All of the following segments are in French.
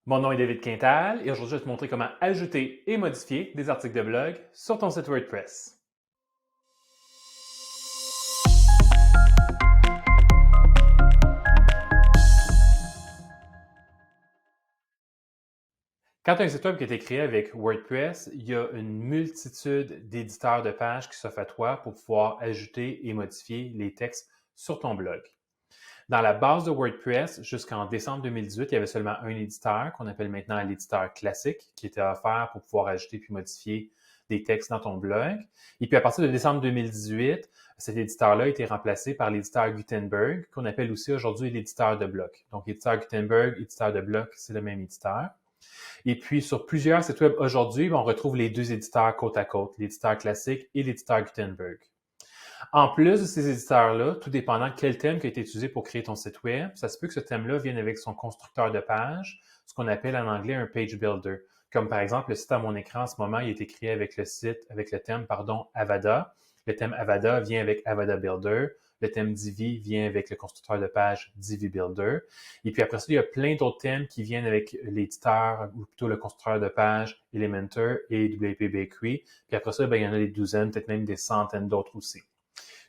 Mon nom est David Quintal et aujourd'hui je vais te montrer comment ajouter et modifier des articles de blog sur ton site WordPress. Quand tu as un site web qui a été créé avec WordPress, il y a une multitude d'éditeurs de pages qui s'offrent à toi pour pouvoir ajouter et modifier les textes sur ton blog. Dans la base de WordPress, jusqu'en décembre 2018, il y avait seulement un éditeur qu'on appelle maintenant l'éditeur classique qui était offert pour pouvoir ajouter puis modifier des textes dans ton blog. Et puis à partir de décembre 2018, cet éditeur-là a été remplacé par l'éditeur Gutenberg, qu'on appelle aussi aujourd'hui l'éditeur de bloc. Donc l'éditeur Gutenberg, éditeur de bloc, c'est le même éditeur. Et puis sur plusieurs sites web aujourd'hui, on retrouve les deux éditeurs côte à côte, l'éditeur classique et l'éditeur Gutenberg. En plus de ces éditeurs-là, tout dépendant quel thème qui a été utilisé pour créer ton site web, ça se peut que ce thème-là vienne avec son constructeur de page, ce qu'on appelle en anglais un page builder. Comme par exemple, le site à mon écran en ce moment, il a été créé avec le thème Avada. Le thème Avada vient avec Avada Builder. Le thème Divi vient avec le constructeur de page Divi Builder. Et puis après ça, il y a plein d'autres thèmes qui viennent avec l'éditeur, ou plutôt le constructeur de page Elementor et WP Bakery. Puis après ça, il y en a des douzaines, peut-être même des centaines d'autres aussi.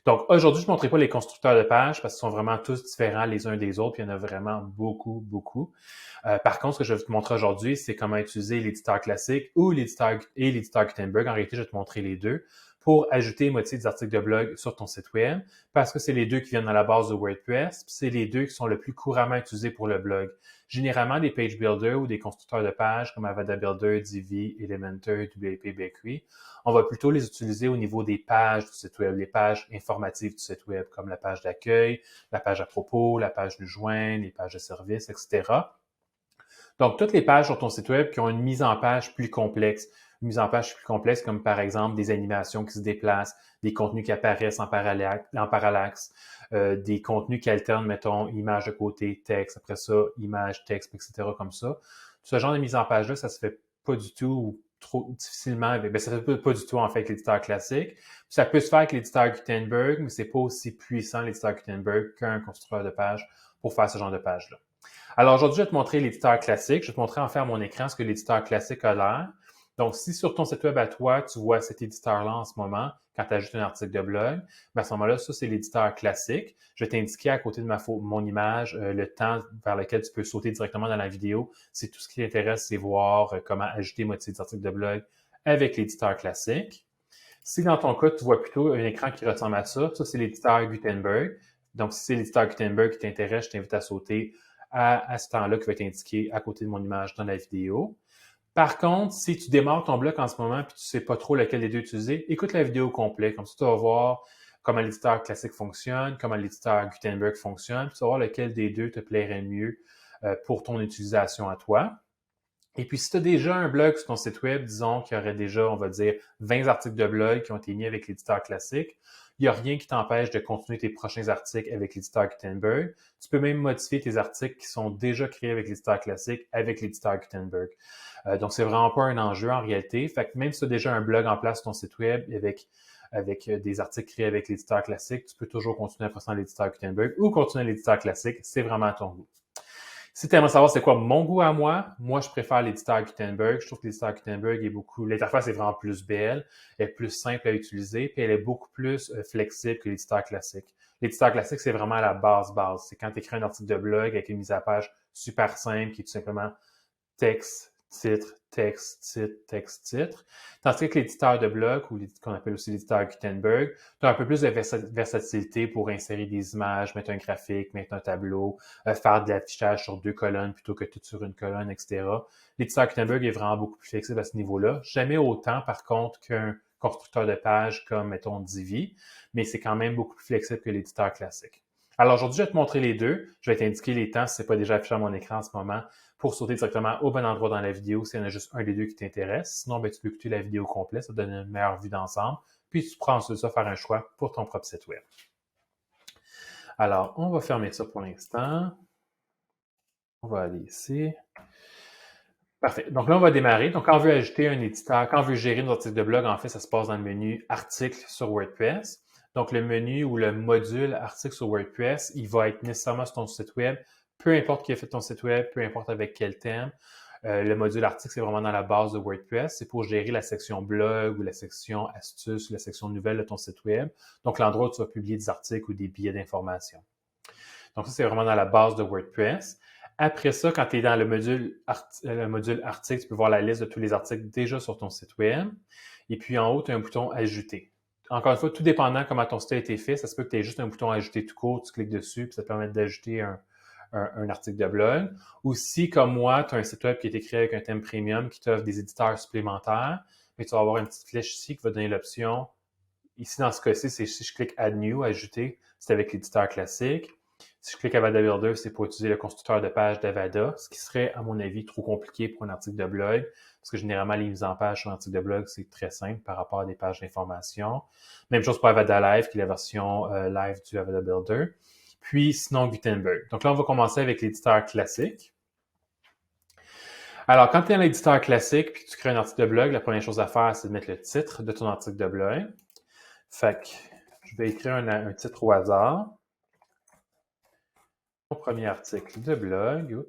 Donc, aujourd'hui, je ne montrerai pas les constructeurs de pages parce qu'ils sont vraiment tous différents les uns des autres, puis il y en a vraiment beaucoup, beaucoup. Par contre, ce que je vais te montrer aujourd'hui, c'est comment utiliser l'éditeur classique ou l'éditeur Gutenberg. En réalité, je vais te montrer les deux pour ajouter et modifier des articles de blog sur ton site web parce que c'est les deux qui viennent dans la base de WordPress, puis c'est les deux qui sont le plus couramment utilisés pour le blog. Généralement, des page builders ou des constructeurs de pages comme Avada Builder, Divi, Elementor, WP Bakery, on va plutôt les utiliser au niveau des pages du site web, les pages informatives du site web, comme la page d'accueil, la page à propos, la page du joindre, les pages de service, etc. Donc, toutes les pages sur ton site web qui ont une mise en page plus complexe. Une mise en page plus complexe comme par exemple des animations qui se déplacent, des contenus qui apparaissent en parallaxe, des contenus qui alternent, mettons, image de côté, texte, après ça, image, texte, etc. comme ça. Ce genre de mise en page-là, ça se fait pas du tout ou trop difficilement avec, ça se fait pas du tout en fait avec l'éditeur classique. Puis ça peut se faire avec l'éditeur Gutenberg, mais c'est pas aussi puissant l'éditeur Gutenberg qu'un constructeur de page pour faire ce genre de page-là. Alors aujourd'hui, je vais te montrer l'éditeur classique. Je vais te montrer en fait à mon écran ce que l'éditeur classique a l'air. Donc, si sur ton site web à toi, tu vois cet éditeur-là en ce moment, quand tu ajoutes un article de blog, à ce moment-là, ça, c'est l'éditeur classique. Je vais t'indiquer à côté de mon image le temps vers lequel tu peux sauter directement dans la vidéo. C'est tout ce qui t'intéresse, c'est voir comment ajouter et modifier des articles de blog avec l'éditeur classique. Si dans ton cas, tu vois plutôt un écran qui ressemble à ça, c'est l'éditeur Gutenberg. Donc, si c'est l'éditeur Gutenberg qui t'intéresse, je t'invite à sauter à ce temps-là qui va être indiqué à côté de mon image dans la vidéo. Par contre, si tu démarres ton blog en ce moment et tu ne sais pas trop lequel des deux utiliser, écoute la vidéo complète. Comme ça, tu vas voir comment l'éditeur classique fonctionne, comment l'éditeur Gutenberg fonctionne, puis tu vas voir lequel des deux te plairait mieux pour ton utilisation à toi. Et puis, si tu as déjà un blog sur ton site web, disons qu'il y aurait déjà, on va dire, 20 articles de blog qui ont été mis avec l'éditeur classique, il n'y a rien qui t'empêche de continuer tes prochains articles avec l'éditeur Gutenberg. Tu peux même modifier tes articles qui sont déjà créés avec l'éditeur classique avec l'éditeur Gutenberg. Donc, c'est vraiment pas un enjeu en réalité. Fait que même si tu as déjà un blog en place sur ton site web avec des articles créés avec l'éditeur classique, tu peux toujours continuer à passer l'éditeur Gutenberg ou continuer l'éditeur classique. C'est vraiment à ton goût. Si tu aimerais savoir c'est quoi mon goût à moi je préfère l'éditeur Gutenberg. Je trouve que l'éditeur Gutenberg est l'interface est vraiment plus belle, elle est plus simple à utiliser, puis elle est beaucoup plus flexible que l'éditeur classique. L'éditeur classique, c'est vraiment la base. C'est quand tu écris un article de blog avec une mise à page super simple qui est tout simplement texte, titre, texte, titre, texte, titre. Tandis que l'éditeur de blog, ou qu'on appelle aussi l'éditeur Gutenberg, tu as un peu plus de versatilité pour insérer des images, mettre un graphique, mettre un tableau, faire de l'affichage sur 2 colonnes plutôt que tout sur une colonne, etc. L'éditeur Gutenberg est vraiment beaucoup plus flexible à ce niveau-là. Jamais autant, par contre, qu'un constructeur de page comme, mettons, Divi, mais c'est quand même beaucoup plus flexible que l'éditeur classique. Alors aujourd'hui, je vais te montrer les deux. Je vais t'indiquer les temps si ce n'est pas déjà affiché à mon écran en ce moment pour sauter directement au bon endroit dans la vidéo s'il y en a juste un des deux qui t'intéresse. Sinon, tu peux écouter la vidéo complète, ça te donne une meilleure vue d'ensemble. Puis tu prends ensuite ça, faire un choix pour ton propre site web. Alors, on va fermer ça pour l'instant. On va aller ici. Parfait. Donc là, on va démarrer. Donc, quand on veut ajouter un éditeur, quand on veut gérer nos articles de blog, en fait, ça se passe dans le menu Articles sur WordPress. Donc, le menu ou le module Articles sur WordPress, il va être nécessairement sur ton site web. Peu importe qui a fait ton site web, peu importe avec quel thème. Le module article, c'est vraiment dans la base de WordPress. C'est pour gérer la section blog ou la section astuces ou la section nouvelles de ton site web. Donc, l'endroit où tu vas publier des articles ou des billets d'information. Donc, ça, c'est vraiment dans la base de WordPress. Après ça, quand tu es dans le module article, tu peux voir la liste de tous les articles déjà sur ton site web. Et puis, en haut, tu as un bouton « Ajouter ». Encore une fois, tout dépendant comment ton site a été fait, ça se peut que tu aies juste un bouton « Ajouter tout court », tu cliques dessus, puis ça te permet d'ajouter un article de blog. Ou si, comme moi, tu as un site web qui est écrit avec un thème premium qui t'offre des éditeurs supplémentaires, mais tu vas avoir une petite flèche ici qui va donner l'option. Ici, dans ce cas-ci, c'est si je clique « Add New », « Ajouter », c'est avec l'éditeur classique. Si je clique Avada Builder, c'est pour utiliser le constructeur de page d'Avada, ce qui serait, à mon avis, trop compliqué pour un article de blog, parce que généralement, les mises en page sur un article de blog, c'est très simple par rapport à des pages d'information. Même chose pour Avada Live, qui est la version live du Avada Builder. Puis, sinon, Gutenberg. Donc là, on va commencer avec l'éditeur classique. Alors, quand tu es dans l'éditeur classique puis que tu crées un article de blog, la première chose à faire, c'est de mettre le titre de ton article de blog. Fait que je vais écrire un titre au hasard. Mon premier article de blog,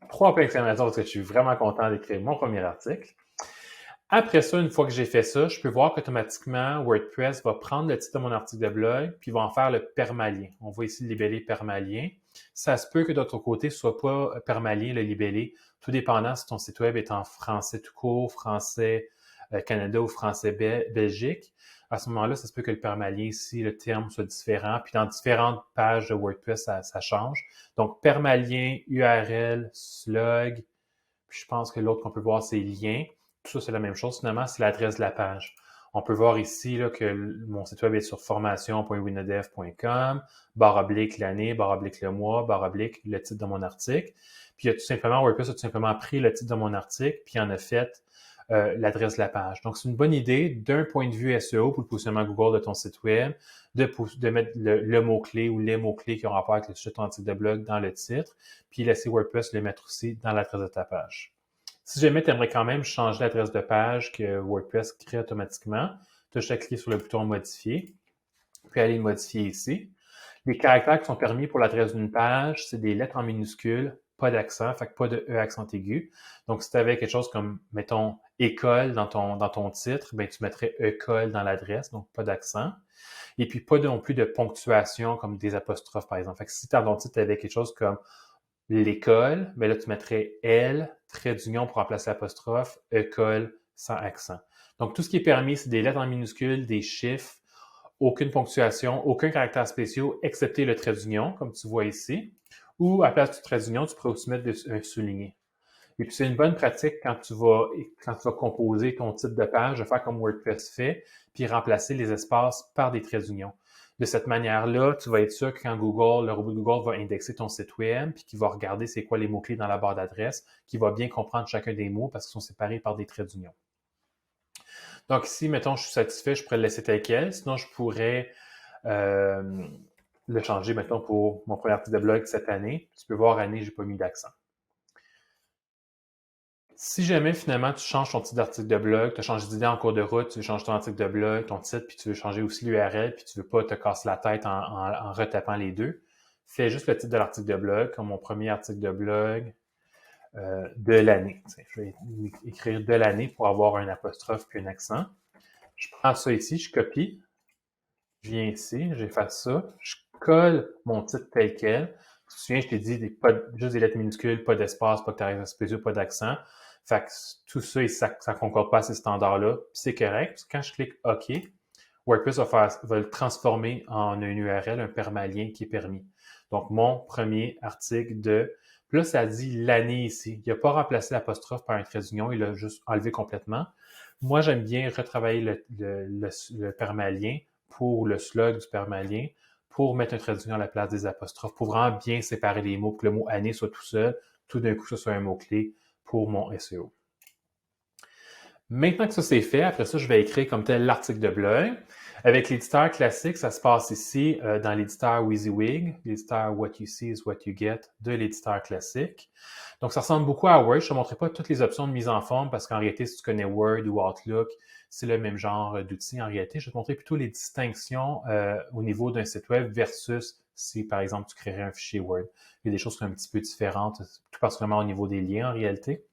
3 points d'exclamation parce que je suis vraiment content d'écrire mon premier article. Après ça, une fois que j'ai fait ça, je peux voir qu'automatiquement, WordPress va prendre le titre de mon article de blog puis va en faire le permalien. On voit ici le libellé permalien. Ça se peut que d'autre côté, ce soit pas permalien, le libellé, tout dépendant si ton site web est en français tout court, français Canada ou français Belgique. À ce moment-là, ça se peut que le permalien ici, le terme soit différent. Puis dans différentes pages de WordPress, ça change. Donc, permalien, URL, slug, puis je pense que l'autre qu'on peut voir, c'est lien. Tout ça, c'est la même chose. Finalement, c'est l'adresse de la page. On peut voir ici là, que mon site web est sur formation.winodev.com, /, l'année, /, le mois, /, le titre de mon article. Puis, WordPress a tout simplement pris le titre de mon article, puis en a fait l'adresse de la page. Donc, c'est une bonne idée d'un point de vue SEO pour le positionnement Google de ton site web, de mettre le mot-clé ou les mots-clés qui ont rapport avec le sujet de ton article de blog dans le titre, puis laisser WordPress le mettre aussi dans l'adresse de ta page. Si jamais tu aimerais quand même changer l'adresse de page que WordPress crée automatiquement, tu as juste à cliquer sur le bouton « Modifier », puis aller le modifier ici. Les caractères qui sont permis pour l'adresse d'une page, c'est des lettres en minuscules, pas d'accent, fait que pas de E accent aigu. Donc, si tu avais quelque chose comme, mettons, école dans ton titre, ben tu mettrais école dans l'adresse, donc pas d'accent. Et puis, pas non plus de ponctuation comme des apostrophes, par exemple. Fait que si dans ton titre, tu avais quelque chose comme l'école, ben là, tu mettrais L, trait d'union pour remplacer l'apostrophe, école sans accent. Donc, tout ce qui est permis, c'est des lettres en minuscules, des chiffres, aucune ponctuation, aucun caractère spéciaux, excepté le trait d'union, comme tu vois ici. Ou à la place du trait d'union, tu pourrais aussi mettre un souligné. Et puis, c'est une bonne pratique quand tu vas composer ton titre de page, de faire comme WordPress fait, puis remplacer les espaces par des traits d'union. De cette manière-là, tu vas être sûr que quand le robot de Google va indexer ton site web, puis qu'il va regarder c'est quoi les mots-clés dans la barre d'adresse, qu'il va bien comprendre chacun des mots parce qu'ils sont séparés par des traits d'union. Donc ici, mettons, je suis satisfait, je pourrais le laisser tel quel. Sinon, je pourrais le changer, mettons, pour mon premier article de blog cette année. Tu peux voir, année, j'ai pas mis d'accent. Si jamais, finalement, tu changes ton titre d'article de blog, tu as changé d'idée en cours de route, tu veux changer ton article de blog, ton titre, puis tu veux changer aussi l'URL, puis tu veux pas te casser la tête en retapant les deux, fais juste le titre de l'article de blog, comme mon premier article de blog de l'année. Je vais écrire de l'année pour avoir un apostrophe puis un accent. Je prends ça ici, je copie, je viens ici, j'efface ça, je colle mon titre tel quel. Tu te souviens, je t'ai dit juste des lettres minuscules, pas d'espace, pas de caractère spéciaux, pas d'accent. Fait que tout ça, ça concorde pas à ces standards-là. Puis c'est correct, parce que quand je clique OK, WordPress va le transformer en une URL, un permalien qui est permis. Donc, mon premier article de... Puis là, ça dit l'année ici. Il n'a pas remplacé l'apostrophe par un trait d'union, il l'a juste enlevé complètement. Moi, j'aime bien retravailler le permalien pour le slug du permalien pour mettre un trait d'union à la place des apostrophes, pour vraiment bien séparer les mots, que le mot année soit tout seul, tout d'un coup, ce soit un mot-clé pour mon SEO. Maintenant que ça c'est fait, après ça, je vais écrire comme tel l'article de blog. Avec l'éditeur classique, ça se passe ici dans l'éditeur WYSIWYG, l'éditeur What You See is What You Get de l'éditeur classique. Donc, ça ressemble beaucoup à Word. Je ne te montrerai pas toutes les options de mise en forme parce qu'en réalité, si tu connais Word ou Outlook, c'est le même genre d'outil en réalité. Je vais te montrer plutôt les distinctions au niveau d'un site web versus si, par exemple, tu créerais un fichier Word. Il y a des choses qui sont un petit peu différentes, tout particulièrement au niveau des liens en réalité.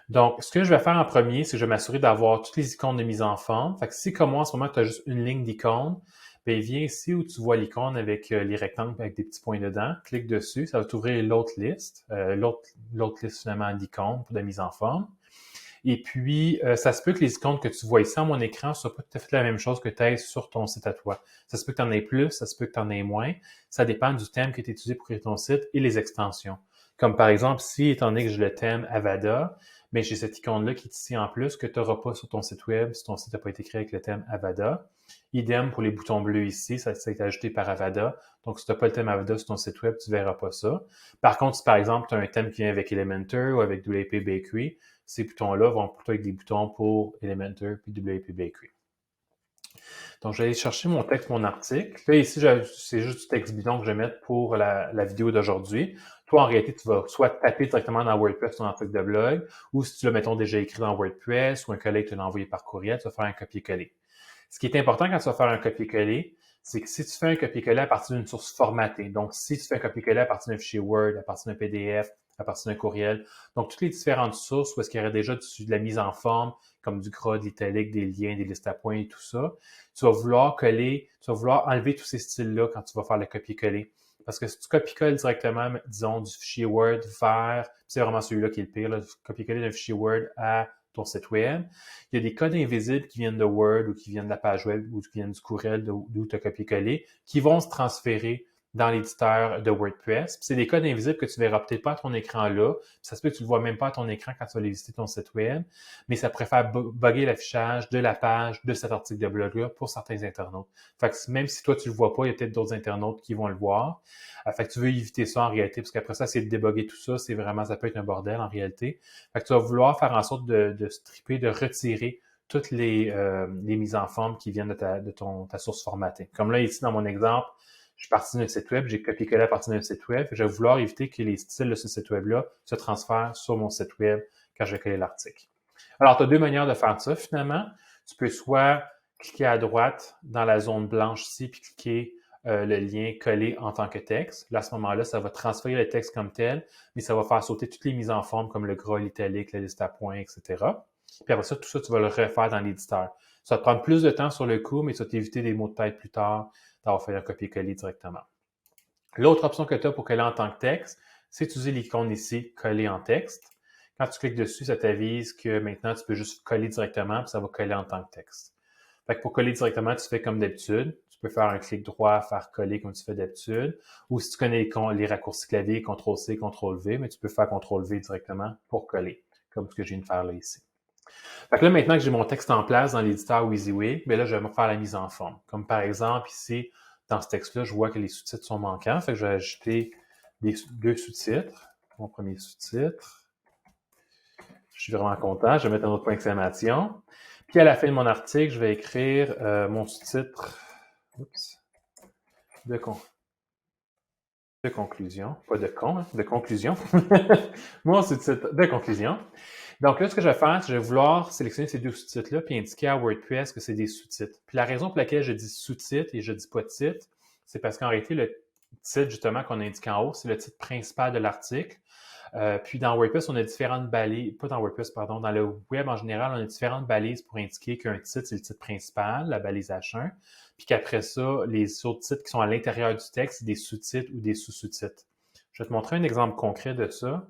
Donc, ce que je vais faire en premier, c'est que je vais m'assurer d'avoir toutes les icônes de mise en forme. Fait que si, comme moi, en ce moment, tu as juste une ligne d'icônes, bien, viens ici où tu vois l'icône avec les rectangles avec des petits points dedans. Clique dessus, ça va t'ouvrir l'autre liste, l'autre liste finalement d'icônes pour la mise en forme. Et puis, ça se peut que les icônes que tu vois ici à mon écran ne soient pas tout à fait la même chose que tu aies sur ton site à toi. Ça se peut que tu en aies plus, ça se peut que tu en aies moins. Ça dépend du thème que tu utilisé pour créer ton site et les extensions. Comme par exemple, si, étant donné que j'ai le thème Avada, mais j'ai cette icône-là qui est ici en plus que tu n'auras pas sur ton site web si ton site n'a pas été créé avec le thème Avada. Idem pour les boutons bleus ici, ça a été ajouté par Avada. Donc, si tu n'as pas le thème Avada sur ton site web, tu ne verras pas ça. Par contre, si par exemple, tu as un thème qui vient avec Elementor ou avec WP Bakery, ces boutons-là vont plutôt être des boutons pour Elementor puis WP Bakery. Donc, je vais aller chercher mon texte, mon article. Là, ici, c'est juste du texte bidon que je vais mettre pour la vidéo d'aujourd'hui. Toi, en réalité, tu vas soit taper directement dans WordPress ton article de blog, ou si tu l'as, mettons, déjà écrit dans WordPress, ou un collègue te l'a envoyé par courriel, tu vas faire un copier-coller. Ce qui est important quand tu vas faire un copier-coller, c'est que si tu fais un copier-coller à partir d'une source formatée, donc si tu fais un copier-coller à partir d'un fichier Word, à partir d'un PDF, à partir d'un courriel, donc toutes les différentes sources où est-ce qu'il y aurait déjà de la mise en forme, comme du gras, de l'italique, des liens, des listes à points et tout ça, tu vas vouloir coller, tu vas vouloir enlever tous ces styles-là quand tu vas faire le copier-coller. Parce que si tu copies-colles directement, disons, du fichier Word vers, c'est vraiment celui-là qui est le pire, là, copier-coller d'un fichier Word à ton site web, il y a des codes invisibles qui viennent de Word ou qui viennent de la page web ou qui viennent du courriel d'où tu as copié-collé, qui vont se transférer dans l'éditeur de WordPress. C'est des codes invisibles que tu verras peut-être pas à ton écran là. Ça se peut que tu le vois même pas à ton écran quand tu vas aller visiter ton site web, mais ça préfère bugger l'affichage de la page de cet article de blog-là pour certains internautes. Fait que même si toi tu le vois pas, il y a peut-être d'autres internautes qui vont le voir. Fait que tu veux éviter ça en réalité, parce qu'après ça, c'est de débugger tout ça, c'est vraiment, ça peut être un bordel en réalité. Fait que tu vas vouloir faire en sorte de stripper, de retirer toutes les mises en forme qui viennent de ta source formatée. Comme là, ici, dans mon exemple, je suis parti d'un site web, j'ai copié-collé à partir d'un site web. Je vais vouloir éviter que les styles de ce site web-là se transfèrent sur mon site web quand je vais coller l'article. Alors, tu as deux manières de faire ça, finalement. Tu peux soit cliquer à droite dans la zone blanche ici, puis cliquer le lien collé en tant que texte. Là, à ce moment-là, ça va transférer le texte comme tel, mais ça va faire sauter toutes les mises en forme comme le gras, l'italique, la liste à points, etc. Puis après ça, tout ça, tu vas le refaire dans l'éditeur. Ça va te prendre plus de temps sur le coup, mais ça va t'éviter des mots de tête plus tard d'avoir fait un copier-coller directement. L'autre option que tu as pour coller en tant que texte, c'est d'utiliser l'icône ici, coller en texte. Quand tu cliques dessus, ça t'avise que maintenant, tu peux juste coller directement, puis ça va coller en tant que texte. Fait que pour coller directement, tu fais comme d'habitude. Tu peux faire un clic droit, faire coller comme tu fais d'habitude. Ou si tu connais les raccourcis clavier, CTRL-C, CTRL-V, mais tu peux faire CTRL-V directement pour coller, comme ce que je viens de faire là ici. Fait que là, maintenant que j'ai mon texte en place dans l'éditeur WYSIWYG, bien là, je vais me faire la mise en forme. Comme par exemple, ici, dans ce texte-là, je vois que les sous-titres sont manquants. Fait que je vais ajouter deux sous-titres. Mon premier sous-titre. Je suis vraiment content. Je vais mettre un autre point d'exclamation. Puis à la fin de mon article, je vais écrire mon sous-titre de conclusion. Pas de con, hein, de conclusion. Mon sous-titre de conclusion. Donc là, ce que je vais faire, c'est que je vais vouloir sélectionner ces deux sous-titres-là puis indiquer à WordPress que c'est des sous-titres. Puis la raison pour laquelle je dis sous-titre et je dis pas titre, c'est parce qu'en réalité, le titre, justement, qu'on indique en haut, c'est le titre principal de l'article. Puis dans WordPress, on a différentes balises, pas dans WordPress, pardon, dans le web en général, on a différentes balises pour indiquer qu'un titre, c'est le titre principal, la balise H1, puis qu'après ça, les autres titres qui sont à l'intérieur du texte, c'est des sous-titres ou des sous-sous-titres. Je vais te montrer un exemple concret de ça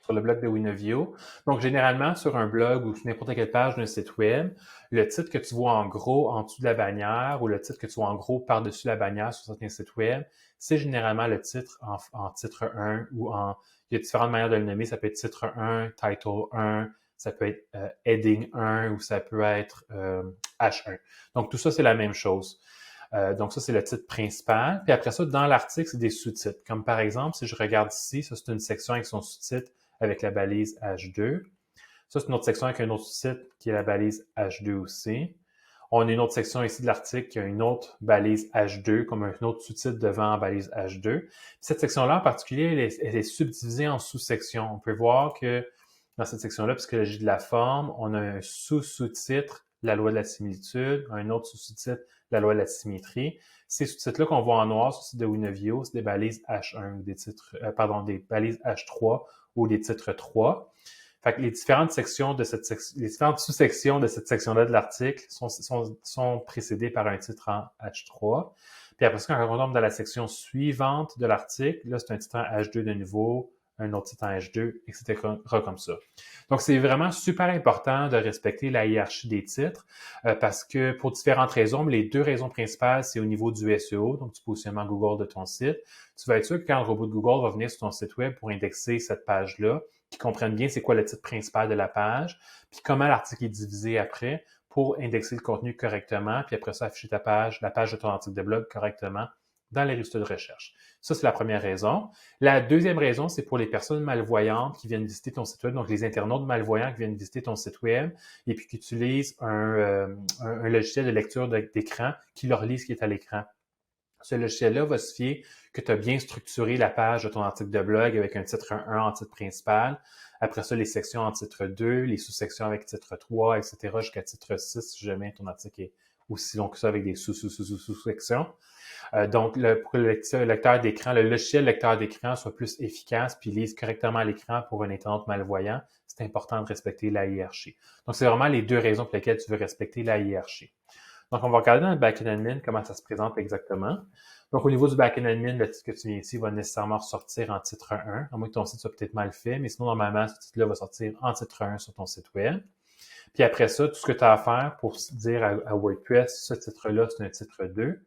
sur le blog de Winovio. Donc, généralement, sur un blog ou sur n'importe quelle page d'un site web, le titre que tu vois en gros en dessous de la bannière ou le titre que tu vois en gros par-dessus la bannière sur certains sites web, c'est généralement le titre en titre 1 ou en... Il y a différentes manières de le nommer. Ça peut être titre 1, title 1, ça peut être heading 1 ou ça peut être H1. Donc, tout ça, c'est la même chose. Donc, ça, c'est le titre principal. Puis après ça, dans l'article, c'est des sous-titres. Comme par exemple, si je regarde ici, ça, c'est une section avec son sous-titre avec la balise H2. Ça, c'est une autre section avec un autre sous-titre qui est la balise H2 aussi. On a une autre section ici de l'article qui a une autre balise H2, comme un autre sous-titre devant en balise H2. Cette section-là, en particulier, elle est subdivisée en sous-sections. On peut voir que dans cette section-là, psychologie de la forme, on a un sous-sous-titre, la loi de la similitude, un autre sous-titre, la loi de la symétrie. Ces sous-titres-là qu'on voit en noir sur le site de Winavio, c'est des balises H1 ou des titres, des balises H3 ou des titres 3. Fait que les différentes sections de les différentes sous-sections de cette section-là de l'article sont précédées par un titre en H3. Puis après ça, quand on tombe dans la section suivante de l'article, là, c'est un titre en H2 de nouveau, un autre titre en H2, etc. comme ça. Donc, c'est vraiment super important de respecter la hiérarchie des titres parce que pour différentes raisons, mais les deux raisons principales, c'est au niveau du SEO, donc du positionnement Google de ton site. Tu vas être sûr que quand le robot de Google va venir sur ton site web pour indexer cette page-là, qu'ils comprennent bien c'est quoi le titre principal de la page, puis comment l'article est divisé après pour indexer le contenu correctement, puis après ça, afficher ta page, la page de ton article de blog correctement dans les résultats de recherche. Ça, c'est la première raison. La deuxième raison, c'est pour les personnes malvoyantes qui viennent visiter ton site web, donc les internautes malvoyants qui viennent visiter ton site web et puis qui utilisent un logiciel de lecture d'écran qui leur lit ce qui est à l'écran. Ce logiciel-là va se fier que tu as bien structuré la page de ton article de blog avec un titre 1 en titre principal. Après ça, les sections en titre 2, les sous-sections avec titre 3, etc. jusqu'à titre 6 si jamais ton article est aussi long que ça avec des sous-sections. Donc, pour que le lecteur d'écran, le logiciel lecteur d'écran soit plus efficace puis lise correctement l'écran pour un internaute malvoyant, c'est important de respecter la hiérarchie. Donc, c'est vraiment les deux raisons pour lesquelles tu veux respecter la hiérarchie. Donc, on va regarder dans le backend admin comment ça se présente exactement. Donc, au niveau du backend admin, le titre que tu viens ici va nécessairement ressortir en titre 1, à moins que ton site soit peut-être mal fait, mais sinon, normalement, ce titre-là va sortir en titre 1 sur ton site web. Puis après ça, tout ce que tu as à faire pour dire à WordPress, ce titre-là, c'est un titre 2,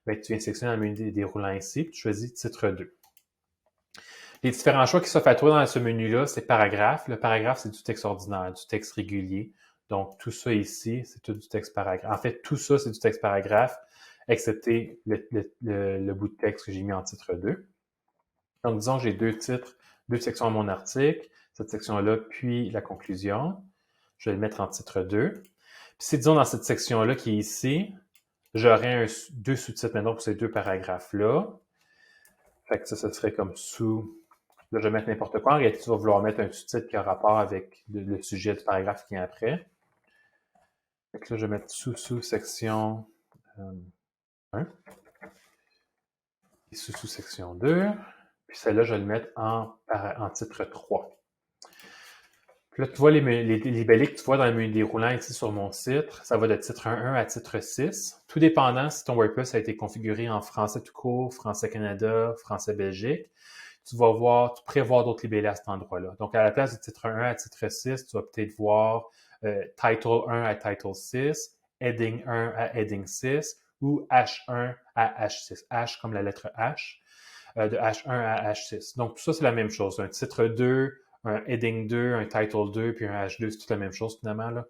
bien, tu viens sélectionner dans le menu déroulant ici, puis tu choisis titre 2. Les différents choix qui s'offrent à toi dans ce menu-là, c'est paragraphe. Le paragraphe, c'est du texte ordinaire, du texte régulier. Donc, tout ça ici, c'est tout du texte paragraphe. En fait, tout ça, c'est du texte paragraphe, excepté le bout de texte que j'ai mis en titre 2. Donc, disons que j'ai deux titres, deux sections à mon article, cette section-là, puis la conclusion. Je vais le mettre en titre 2. Puis si, disons, dans cette section-là qui est ici, j'aurais deux sous-titres maintenant pour ces deux paragraphes-là. Fait que ça serait comme sous... Là, je vais mettre n'importe quoi. En réalité, tu vas vouloir mettre un sous-titre qui a rapport avec le sujet du paragraphe qui est après. Fait que là, je vais mettre sous-section 1 et sous-section 2. Puis celle-là, je vais le mettre en titre 3. Puis là, tu vois les libellés que tu vois dans le menu déroulant ici sur mon site, ça va de titre 1 à titre 6. Tout dépendant si ton WordPress a été configuré en français tout court, français Canada, français Belgique, tu pourrais voir d'autres libellés à cet endroit-là. Donc, à la place de titre 1 à titre 6, tu vas peut-être voir title 1 à title 6, heading 1 à heading 6 ou H1 à H6. H comme la lettre H, de H1 à H6. Donc, tout ça, c'est la même chose. Un titre 2, un heading 2, un title 2, puis un H2, c'est toute la même chose finalement. Là.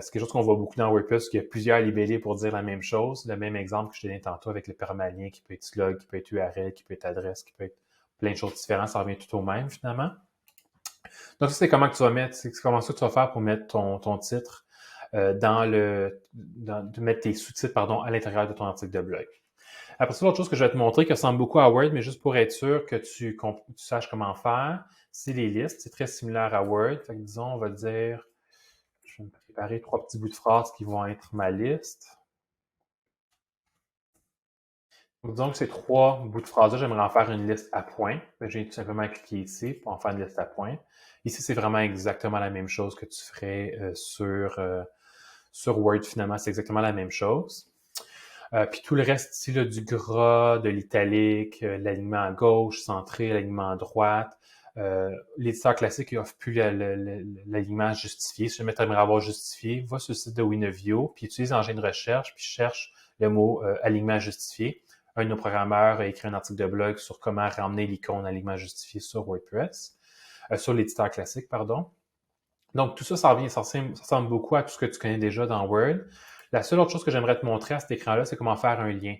C'est quelque chose qu'on voit beaucoup dans WordPress, qu'il y a plusieurs libellés pour dire la même chose. Le même exemple que je te donnais tantôt avec le permalien, qui peut être slug, qui peut être URL, qui peut être adresse, qui peut être plein de choses différentes. Ça revient tout au même finalement. Donc, ça, c'est comment que tu vas mettre, c'est comment ça que tu vas faire pour mettre ton titre de mettre tes sous-titres, à l'intérieur de ton article de blog. Après ça, l'autre chose que je vais te montrer qui ressemble beaucoup à Word, mais juste pour être sûr que tu saches comment faire, c'est les listes. C'est très similaire à Word. Fait que, disons, on va dire, je vais me préparer 3 petits bouts de phrases qui vont être ma liste. Donc, disons que ces 3 bouts de phrases-là, j'aimerais en faire une liste à points. J'ai tout simplement cliqué ici pour en faire une liste à points. Ici, c'est vraiment exactement la même chose que tu ferais sur Word. Finalement, c'est exactement la même chose. Puis tout le reste ici, là, du gras, de l'italique, l'alignement à gauche, centré, l'alignement à droite. L'éditeur classique n'offre plus l'alignement justifié. Si jamais tu aimerais avoir justifié, va sur le site de Winavio, puis utilise l'engin de recherche, puis cherche le mot alignement justifié. Un de nos programmeurs a écrit un article de blog sur comment ramener l'icône alignement justifié sur WordPress, sur l'éditeur classique, pardon. Donc, tout ça, ça ressemble beaucoup à tout ce que tu connais déjà dans Word. La seule autre chose que j'aimerais te montrer à cet écran-là, c'est comment faire un lien.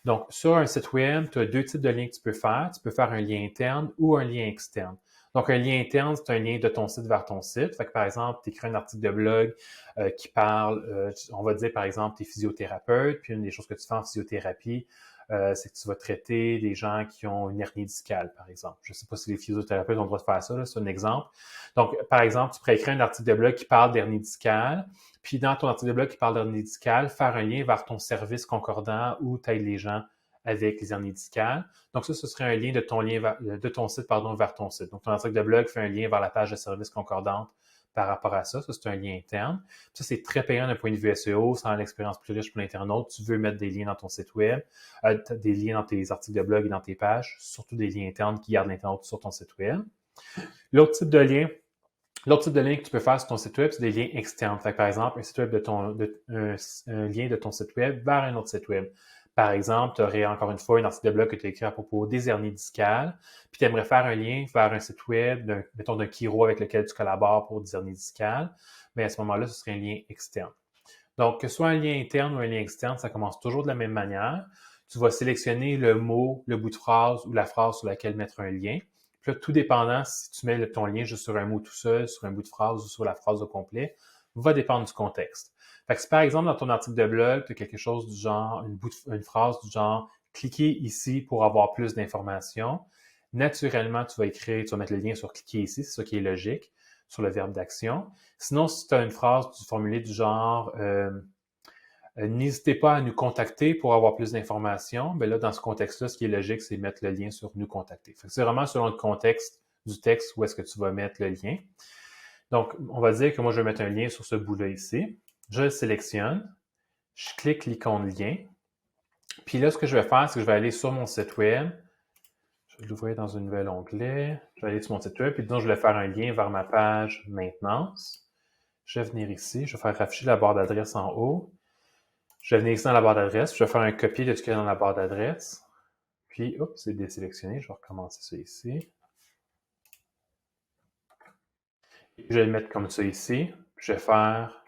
Donc, sur un site web, tu as 2 types de liens que tu peux faire. Tu peux faire un lien interne ou un lien externe. Donc, un lien interne, c'est un lien de ton site vers ton site. Fait que, par exemple, tu écris un article de blog qui parle, on va dire, par exemple, tu es physiothérapeute, puis une des choses que tu fais en physiothérapie, c'est que tu vas traiter des gens qui ont une hernie discale, par exemple. Je ne sais pas si les physiothérapeutes ont le droit de faire ça, c'est un exemple. Donc, par exemple, tu pourrais écrire un article de blog qui parle d'hernie discale, puis dans ton article de blog qui parle d'hernie discale, faire un lien vers ton service concordant où tu aides les gens avec les hernies discales. Donc ça, ce serait un lien de ton site, vers ton site. Donc ton article de blog fait un lien vers la page de service concordante par rapport à ça. Ça, c'est un lien interne. Ça, c'est très payant d'un point de vue SEO, sans l'expérience plus riche pour l'internaute. Tu veux mettre des liens dans ton site web, des liens dans tes articles de blog et dans tes pages, surtout des liens internes qui gardent l'internaute sur ton site web. L'autre type de lien que tu peux faire sur ton site web, c'est des liens externes. Fait que, par exemple, un lien de ton site web vers un autre site web. Par exemple, tu aurais encore une fois un article de blog que tu as écrit à propos des hernies discales, puis tu aimerais faire un lien vers un site web, mettons d'un chiro avec lequel tu collabores pour des hernies discales, mais à ce moment-là, ce serait un lien externe. Donc, que ce soit un lien interne ou un lien externe, ça commence toujours de la même manière. Tu vas sélectionner le mot, le bout de phrase ou la phrase sur laquelle mettre un lien. Puis là, tout dépendant si tu mets ton lien juste sur un mot tout seul, sur un bout de phrase ou sur la phrase au complet, va dépendre du contexte. Fait que si par exemple dans ton article de blog, tu as quelque chose du genre, une phrase du genre « cliquez ici pour avoir plus d'informations », naturellement, tu vas mettre le lien sur « cliquez ici », c'est ça qui est logique, sur le verbe d'action. Sinon, si tu as une phrase formulée du genre n'hésitez pas à nous contacter pour avoir plus d'informations », ben là, dans ce contexte-là, ce qui est logique, c'est mettre le lien sur « nous contacter ». Fait que c'est vraiment selon le contexte du texte où est-ce que tu vas mettre le lien. Donc, on va dire que moi, je vais mettre un lien sur ce bout-là ici. Je le sélectionne, je clique l'icône lien, puis là, ce que je vais faire, c'est que je vais aller sur mon site web, je vais l'ouvrir dans un nouvel onglet, je vais aller sur mon site web, puis disons, je vais faire un lien vers ma page maintenance. Je vais venir ici, je vais faire afficher la barre d'adresse en haut. Je vais venir ici dans la barre d'adresse, je vais faire un copier de ce qu'il y a dans la barre d'adresse, puis, hop, c'est désélectionné, je vais recommencer ça ici. Je vais le mettre comme ça ici, puis je vais faire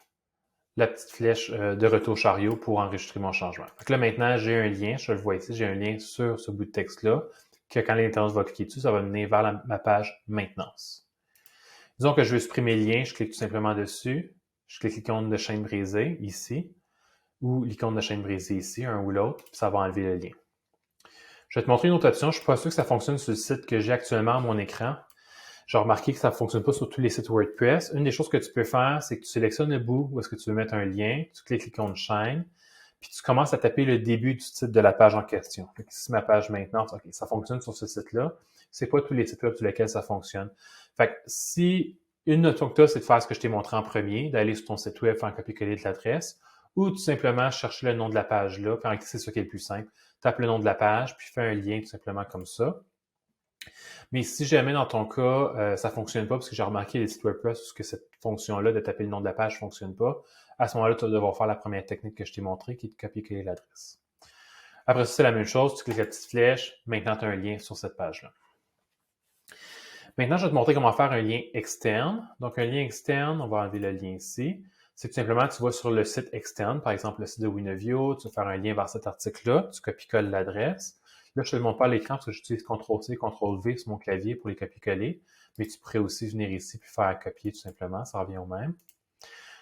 la petite flèche de retour chariot pour enregistrer mon changement. Donc là, maintenant, j'ai un lien, je le vois ici, j'ai un lien sur ce bout de texte-là, que quand l'internaute va cliquer dessus, ça va mener vers ma page maintenance. Disons que je veux supprimer le lien, je clique tout simplement dessus, je clique l'icône de chaîne brisée ici, ou l'icône de chaîne brisée ici, un ou l'autre, puis ça va enlever le lien. Je vais te montrer une autre option, je ne suis pas sûr que ça fonctionne sur le site que j'ai actuellement à mon écran. J'ai remarqué que ça ne fonctionne pas sur tous les sites WordPress. Une des choses que tu peux faire, c'est que tu sélectionnes le bout où est-ce que tu veux mettre un lien, tu cliques l'icône chaîne, puis tu commences à taper le début du titre de la page en question. Donc, ici, ma page maintenance, OK, ça fonctionne sur ce site-là. C'est pas tous les sites web sur lesquels ça fonctionne. Fait que si une option que tu as, c'est de faire ce que je t'ai montré en premier, d'aller sur ton site web, faire un copier-coller de l'adresse, ou tout simplement chercher le nom de la page là, puis c'est ça qui est le plus simple. Tape le nom de la page, puis fais un lien tout simplement comme ça. Mais si jamais dans ton cas, ça ne fonctionne pas, parce que j'ai remarqué les sites WordPress que cette fonction-là de taper le nom de la page ne fonctionne pas, à ce moment-là, tu vas devoir faire la première technique que je t'ai montrée, qui est de copier-coller l'adresse. Après ça, c'est la même chose, tu cliques la petite flèche, maintenant tu as un lien sur cette page-là. Maintenant, je vais te montrer comment faire un lien externe. Donc, un lien externe, on va enlever le lien ici. C'est tout simplement, tu vas sur le site externe, par exemple le site de Winovio, tu vas faire un lien vers cet article-là, tu copies-colles l'adresse. Là, je ne te le montre pas à l'écran parce que j'utilise CTRL-C, CTRL-V sur mon clavier pour les copier-coller, mais tu pourrais aussi venir ici puis faire copier tout simplement, ça revient au même.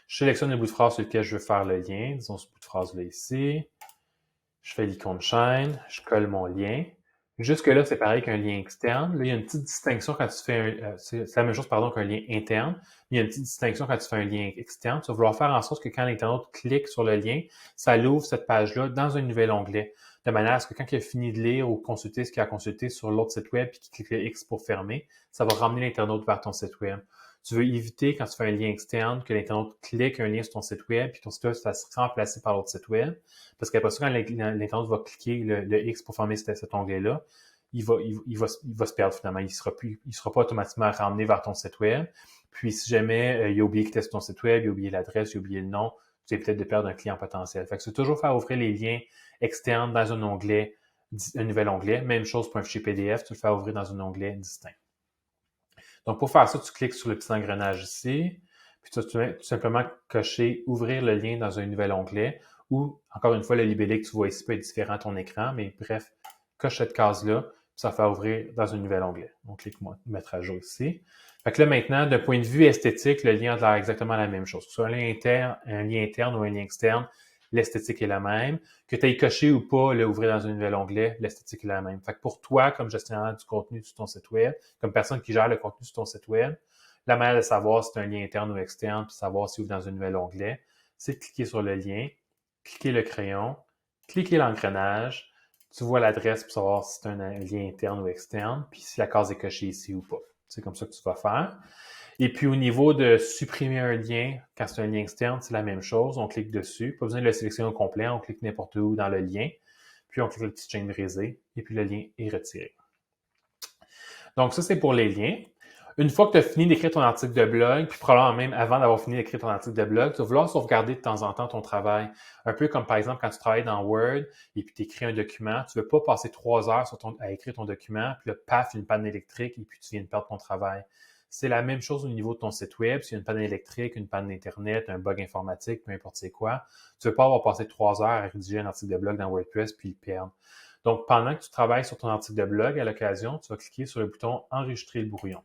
Je sélectionne le bout de phrase sur lequel je veux faire le lien, disons ce bout de phrase-là ici. Je fais l'icône chaîne, je colle mon lien. Jusque-là, c'est pareil qu'un lien externe. Là, il y a une petite distinction quand tu fais c'est la même chose, pardon, qu'un lien interne. Il y a une petite distinction quand tu fais un lien externe. Tu vas vouloir faire en sorte que quand l'internaute clique sur le lien, ça l'ouvre cette page-là dans un nouvel onglet. De manière à ce que quand il a fini de lire ou consulter ce qu'il a consulté sur l'autre site web et qu'il clique le X pour fermer, ça va ramener l'internaute vers ton site web. Tu veux éviter, quand tu fais un lien externe, que l'internaute clique un lien sur ton site web puis ton site web se fasse remplacer par l'autre site web. Parce qu'après ça, quand l'internaute va cliquer le X pour fermer cet onglet-là, il va se perdre finalement. Il sera pas automatiquement ramené vers ton site web. Puis si jamais il a oublié qu'il était sur ton site web, il a oublié l'adresse, il a oublié le nom, tu es peut-être de perdre un client potentiel. Fait que c'est toujours faire ouvrir les liens externes dans un onglet, un nouvel onglet. Même chose pour un fichier PDF, tu le fais ouvrir dans un onglet distinct. Donc, pour faire ça, tu cliques sur le petit engrenage ici, puis tu vas tout simplement cocher « Ouvrir le lien dans un nouvel onglet » ou, encore une fois, le libellé que tu vois ici peut être différent à ton écran, mais bref, coche cette case-là, puis ça va faire ouvrir dans un nouvel onglet. Donc, clique-moi « Mettre à jour » ici. Fait que là, maintenant, d'un point de vue esthétique, le lien a l'air exactement la même chose. Que ce soit un lien interne ou un lien externe, l'esthétique est la même. Que tu aies coché ou pas, ouvrir dans un nouvel onglet, l'esthétique est la même. Fait que pour toi, comme gestionnaire du contenu sur ton site web, comme personne qui gère le contenu sur ton site web, la manière de savoir si c'est un lien interne ou externe, puis savoir s'il ouvre dans un nouvel onglet, c'est de cliquer sur le lien, cliquer le crayon, cliquer l'engrenage, tu vois l'adresse pour savoir si c'est un lien interne ou externe, puis si la case est cochée ici ou pas. C'est comme ça que tu vas faire. Et puis, au niveau de supprimer un lien, quand c'est un lien externe, c'est la même chose. On clique dessus. Pas besoin de le sélectionner au complet. On clique n'importe où dans le lien. Puis, on clique le petit chain brisé. Et puis, le lien est retiré. Donc, ça, c'est pour les liens. Une fois que tu as fini d'écrire ton article de blog, puis probablement même avant d'avoir fini d'écrire ton article de blog, tu vas vouloir sauvegarder de temps en temps ton travail. Un peu comme, par exemple, quand tu travailles dans Word et puis tu écris un document, tu ne veux pas passer 3 heures à écrire ton document, puis là, paf, une panne électrique et puis tu viens de perdre ton travail. C'est la même chose au niveau de ton site web. S'il y a une panne électrique, une panne d'Internet, un bug informatique, peu importe c'est quoi, tu ne veux pas avoir passé 3 heures à rédiger un article de blog dans WordPress puis le perdre. Donc, pendant que tu travailles sur ton article de blog, à l'occasion, tu vas cliquer sur le bouton « Enregistrer le brouillon »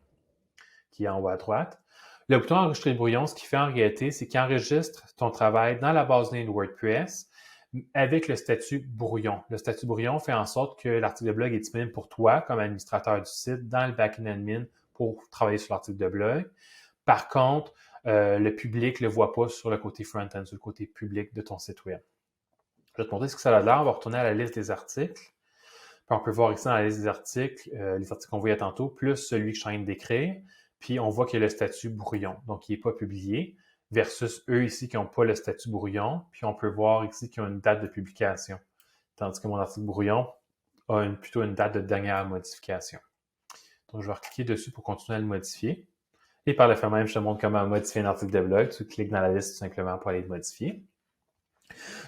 qui est en haut à droite. Le bouton « Enregistrer le brouillon », ce qu'il fait en réalité, c'est qu'il enregistre ton travail dans la base de données de WordPress avec le statut brouillon. Le statut brouillon fait en sorte que l'article de blog est disponible pour toi, comme administrateur du site, dans le backend admin pour travailler sur l'article de blog. Par contre, le public ne le voit pas sur le côté front-end, sur le côté public de ton site web. Je vais te montrer ce que ça a l'air. On va retourner à la liste des articles. Puis on peut voir ici dans la liste des articles, les articles qu'on voyait tantôt, plus celui que je suis en train d'écrire. Puis on voit qu'il y a le statut brouillon, donc il n'est pas publié, versus eux ici qui n'ont pas le statut brouillon. Puis on peut voir ici qu'ils ont une date de publication, tandis que mon article brouillon a plutôt une date de dernière modification. Donc je vais recliquer dessus pour continuer à le modifier. Et par le fait même, je te montre comment modifier un article de blog. Tu cliques dans la liste tout simplement pour aller le modifier.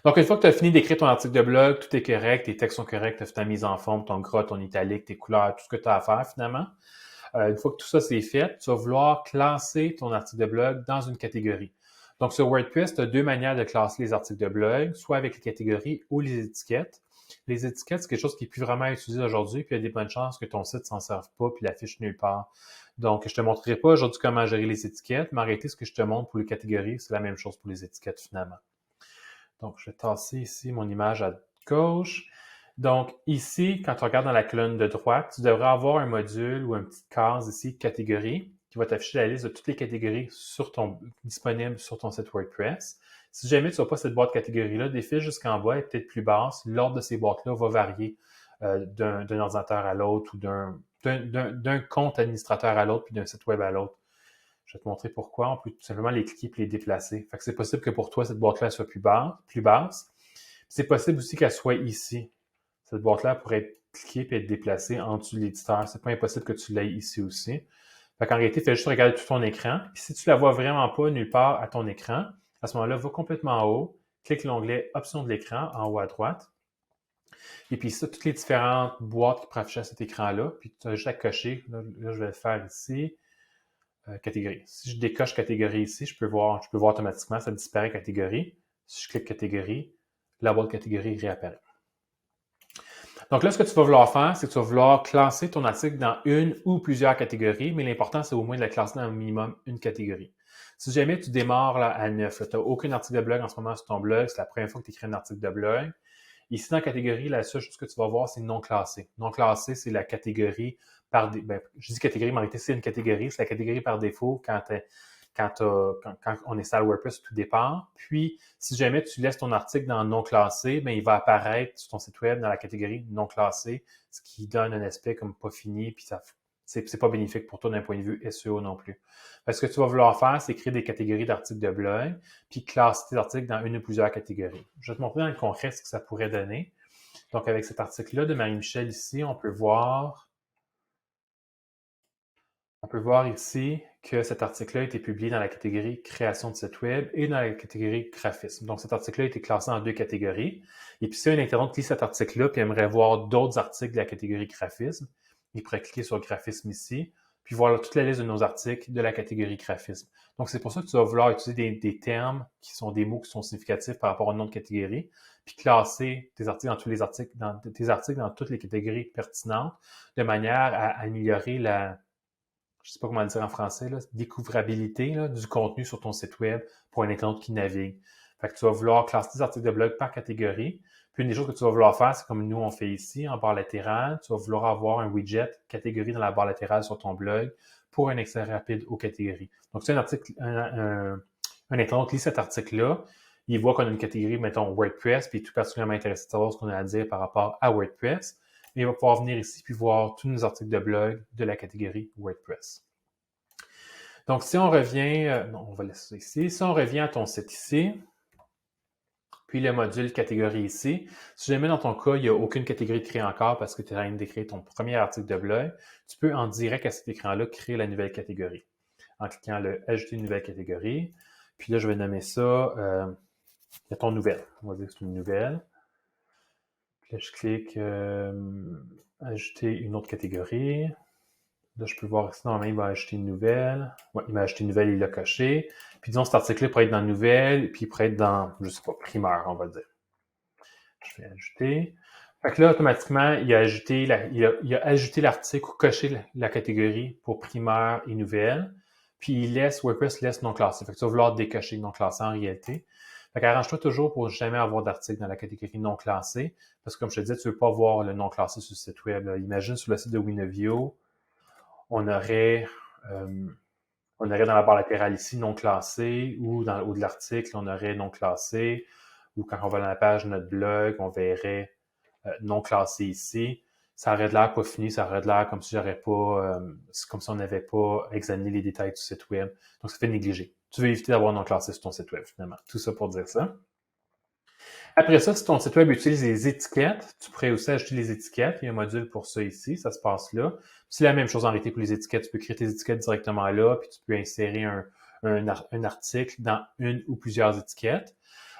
Donc, une fois que tu as fini d'écrire ton article de blog, tout est correct, tes textes sont corrects, tu as fait ta mise en forme, ton gras, ton italique, tes couleurs, tout ce que tu as à faire finalement. Une fois que tout ça c'est fait, tu vas vouloir classer ton article de blog dans une catégorie. Donc, sur WordPress, tu as 2 manières de classer les articles de blog, soit avec les catégories ou les étiquettes. Les étiquettes, c'est quelque chose qui n'est plus vraiment utilisé aujourd'hui, puis il y a des bonnes chances que ton site s'en serve pas, puis l'affiche nulle part. Donc, je ne te montrerai pas aujourd'hui comment gérer les étiquettes, mais en réalité, ce que je te montre pour les catégories, c'est la même chose pour les étiquettes finalement. Donc, je vais tasser ici mon image à gauche. Donc, ici, quand tu regardes dans la colonne de droite, tu devrais avoir un module ou une petite case ici, catégorie, qui va t'afficher la liste de toutes les catégories disponibles sur ton site WordPress. Si jamais tu n'as pas cette boîte catégorie-là, défile jusqu'en bas et peut-être plus basse. L'ordre de ces boîtes-là va varier d'un ordinateur à l'autre ou d'un compte administrateur à l'autre puis d'un site web à l'autre. Je vais te montrer pourquoi. On peut tout simplement les cliquer et les déplacer. Fait que c'est possible que pour toi, cette boîte-là soit plus basse. C'est possible aussi qu'elle soit ici. Cette boîte-là pourrait être cliquée et être déplacée en dessous de l'éditeur. C'est pas impossible que tu l'aies ici aussi. Fait qu'en réalité, fais juste regarder tout ton écran. Puis si tu la vois vraiment pas nulle part à ton écran, à ce moment-là, va complètement en haut, clique l'onglet Options de l'écran en haut à droite. Et puis ça, toutes les différentes boîtes qui pourraient afficher à cet écran-là. Puis tu as juste à cocher. Là, je vais le faire ici. Catégorie. Si je décoche catégorie ici, je peux voir automatiquement, ça disparaît catégorie. Si je clique catégorie, la boîte catégorie réapparaît. Donc là, ce que tu vas vouloir faire, c'est que tu vas vouloir classer ton article dans une ou plusieurs catégories, mais l'important, c'est au moins de la classer dans au minimum une catégorie. Si jamais tu démarres là, à 9, tu n'as aucun article de blog en ce moment sur ton blog, c'est la première fois que tu écris un article de blog. Ici, dans la catégorie, la seule chose que tu vas voir, c'est non classé. Non classé, c'est la catégorie je dis catégorie, mais en réalité, c'est une catégorie. C'est la catégorie par défaut quand on installe WordPress au tout départ. Puis, si jamais tu laisses ton article dans non classé, bien, il va apparaître sur ton site web dans la catégorie non classé, ce qui donne un aspect comme pas fini, puis c'est pas bénéfique pour toi d'un point de vue SEO non plus. Parce que ce que tu vas vouloir faire, c'est créer des catégories d'articles de blog, puis classer tes articles dans une ou plusieurs catégories. Je vais te montrer dans le concret ce que ça pourrait donner. Donc, avec cet article-là de Marie-Michel ici, on peut voir ici que cet article-là a été publié dans la catégorie création de site web et dans la catégorie graphisme. Donc, cet article-là a été classé en 2 catégories. Et puis, si un internaute lit cet article-là et aimerait voir d'autres articles de la catégorie graphisme, il pourrait cliquer sur graphisme ici, puis voir toute la liste de nos articles de la catégorie graphisme. Donc, c'est pour ça que tu vas vouloir utiliser des termes qui sont des mots qui sont significatifs par rapport au nom de catégorie, puis classer tes articles dans toutes les catégories pertinentes, de manière à améliorer je ne sais pas comment le dire en français, découvrabilité du contenu sur ton site web pour un internaute qui navigue. Fait que tu vas vouloir classer tes articles de blog par catégorie. Puis une des choses que tu vas vouloir faire, c'est comme nous on fait ici, en barre latérale, tu vas vouloir avoir un widget catégorie dans la barre latérale sur ton blog pour un accès rapide aux catégories. Donc, c'est un internaute lit cet article-là, il voit qu'on a une catégorie, mettons, WordPress, puis il est tout particulièrement intéressé de savoir ce qu'on a à dire par rapport à WordPress. Et il va pouvoir venir ici puis voir tous nos articles de blog de la catégorie WordPress. Donc, si on revient, non, on va laisser ça ici. Si on revient à ton site ici, puis le module catégorie ici, si jamais dans ton cas, il n'y a aucune catégorie de créer encore parce que tu es en train de créer ton premier article de blog, tu peux en direct à cet écran-là créer la nouvelle catégorie en cliquant le « Ajouter une nouvelle catégorie ». Puis là, je vais nommer ça, mettons nouvelle. On va dire que c'est une nouvelle. Puis là, je clique Ajouter une autre catégorie. Là, je peux voir ici, normalement, il va ajouter une nouvelle. Ouais, il m'a ajouté une nouvelle, il l'a coché. Puis disons, cet article-là pourrait être dans nouvelle, puis il pourrait être dans, je sais pas, primeur, on va dire. Je vais ajouter. Fait que là, automatiquement, il a ajouté l'article ou coché la catégorie pour primeur et nouvelle. Puis WordPress laisse non classé. Fait que tu vas vouloir décocher non classé en réalité. Fait qu'arrange-toi toujours pour jamais avoir d'article dans la catégorie non classée. Parce que comme je te disais, tu veux pas voir le non classé sur le site web. Là. Imagine sur le site de Winavio, on aurait dans la barre latérale ici non classé ou dans le haut de l'article, on aurait non classé. Ou quand on va dans la page de notre blog, on verrait non classé ici. Ça aurait de l'air pas fini, ça aurait de l'air comme si comme si on n'avait pas examiné les détails du site web. Donc, ça fait négliger. Tu veux éviter d'avoir non classé sur ton site web, finalement. Tout ça pour dire ça. Après ça, si ton site web utilise les étiquettes, tu pourrais aussi ajouter les étiquettes. Il y a un module pour ça ici, ça se passe là. C'est la même chose en réalité pour les étiquettes. Tu peux créer tes étiquettes directement là, puis tu peux insérer un article dans une ou plusieurs étiquettes.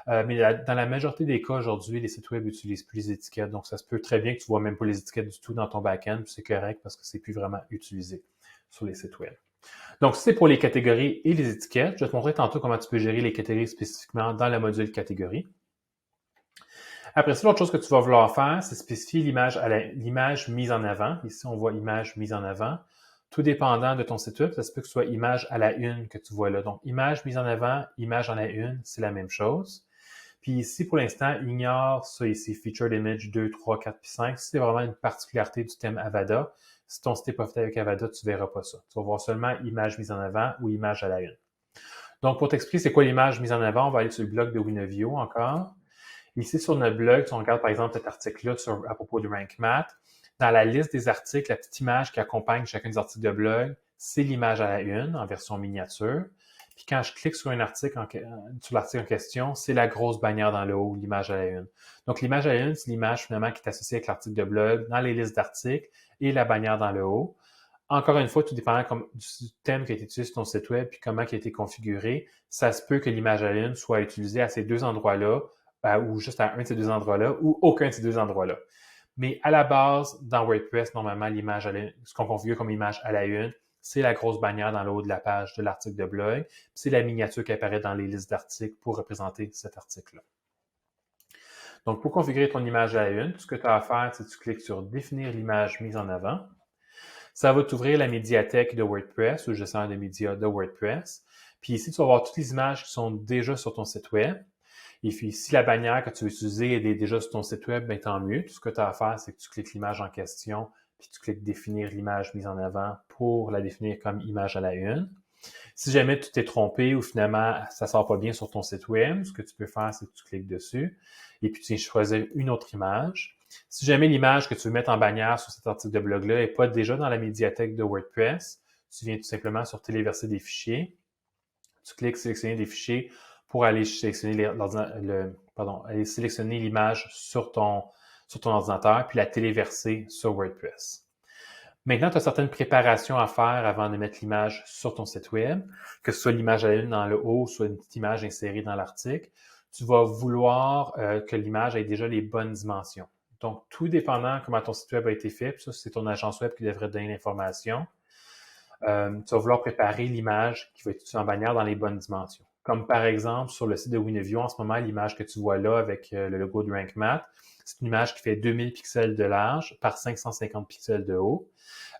Mais dans la majorité des cas aujourd'hui, les sites web n'utilisent plus les étiquettes. Donc, ça se peut très bien que tu ne vois même pas les étiquettes du tout dans ton back-end. C'est correct parce que c'est plus vraiment utilisé sur les sites web. Donc, c'est pour les catégories et les étiquettes. Je vais te montrer tantôt comment tu peux gérer les catégories spécifiquement dans le module catégorie. Après ça, l'autre chose que tu vas vouloir faire, c'est spécifier l'image mise en avant. Ici, on voit image mise en avant. Tout dépendant de ton site web, ça se peut que ce soit image à la une que tu vois là. Donc, image mise en avant, image à la une, c'est la même chose. Puis ici, pour l'instant, ignore ça ici, Featured Image 2, 3, 4, puis 5. C'est vraiment une particularité du thème Avada. Si ton site n'est pas fait avec Avada, tu ne verras pas ça. Tu vas voir seulement image mise en avant ou image à la une. Donc, pour t'expliquer c'est quoi l'image mise en avant, on va aller sur le blog de Winavio encore. Ici, sur notre blog, si on regarde par exemple cet article-là à propos de Rank Math, dans la liste des articles, la petite image qui accompagne chacun des articles de blog, c'est l'image à la une en version miniature. Puis quand je clique sur un article sur l'article en question, c'est la grosse bannière dans le haut, l'image à la une. Donc, l'image à la une, c'est l'image finalement qui est associée avec l'article de blog dans les listes d'articles et la bannière dans le haut. Encore une fois, tout dépendant du thème qui a été utilisé sur ton site web puis comment il a été configuré, ça se peut que l'image à la une soit utilisée à ces deux endroits-là ou juste à un de ces deux endroits-là ou aucun de ces deux endroits-là. Mais à la base, dans WordPress, normalement, l'image ce qu'on configure comme image à la une, c'est la grosse bannière dans le haut de la page de l'article de blog. C'est la miniature qui apparaît dans les listes d'articles pour représenter cet article-là. Donc, pour configurer ton image à la une, tout ce que tu as à faire, c'est que tu cliques sur « Définir l'image mise en avant ». Ça va t'ouvrir la médiathèque de WordPress ou le gestionnaire de médias de WordPress. Puis ici, tu vas voir toutes les images qui sont déjà sur ton site web. Et puis, si la bannière que tu veux utiliser est déjà sur ton site web, bien, tant mieux. Tout ce que tu as à faire, c'est que tu cliques l'image en question, puis tu cliques définir l'image mise en avant pour la définir comme image à la une. Si jamais tu t'es trompé ou finalement ça ne sort pas bien sur ton site web, ce que tu peux faire, c'est que tu cliques dessus et puis tu viens choisir une autre image. Si jamais l'image que tu veux mettre en bannière sur cet article de blog-là n'est pas déjà dans la médiathèque de WordPress, tu viens tout simplement sur téléverser des fichiers. Tu cliques sélectionner des fichiers pour aller sélectionner sélectionner l'image sur ton ordinateur puis la téléverser sur WordPress. Maintenant, tu as certaines préparations à faire avant de mettre l'image sur ton site web, que ce soit l'image à la une dans le haut, soit une petite image insérée dans l'article. Tu vas vouloir que l'image ait déjà les bonnes dimensions. Donc, tout dépendant comment ton site web a été fait, puis ça, c'est ton agence web qui devrait te donner l'information, tu vas vouloir préparer l'image qui va être utilisée en bannière dans les bonnes dimensions. Comme par exemple, sur le site de Wineview, en ce moment, l'image que tu vois là avec le logo de RankMath, c'est une image qui fait 2000 pixels de large par 550 pixels de haut.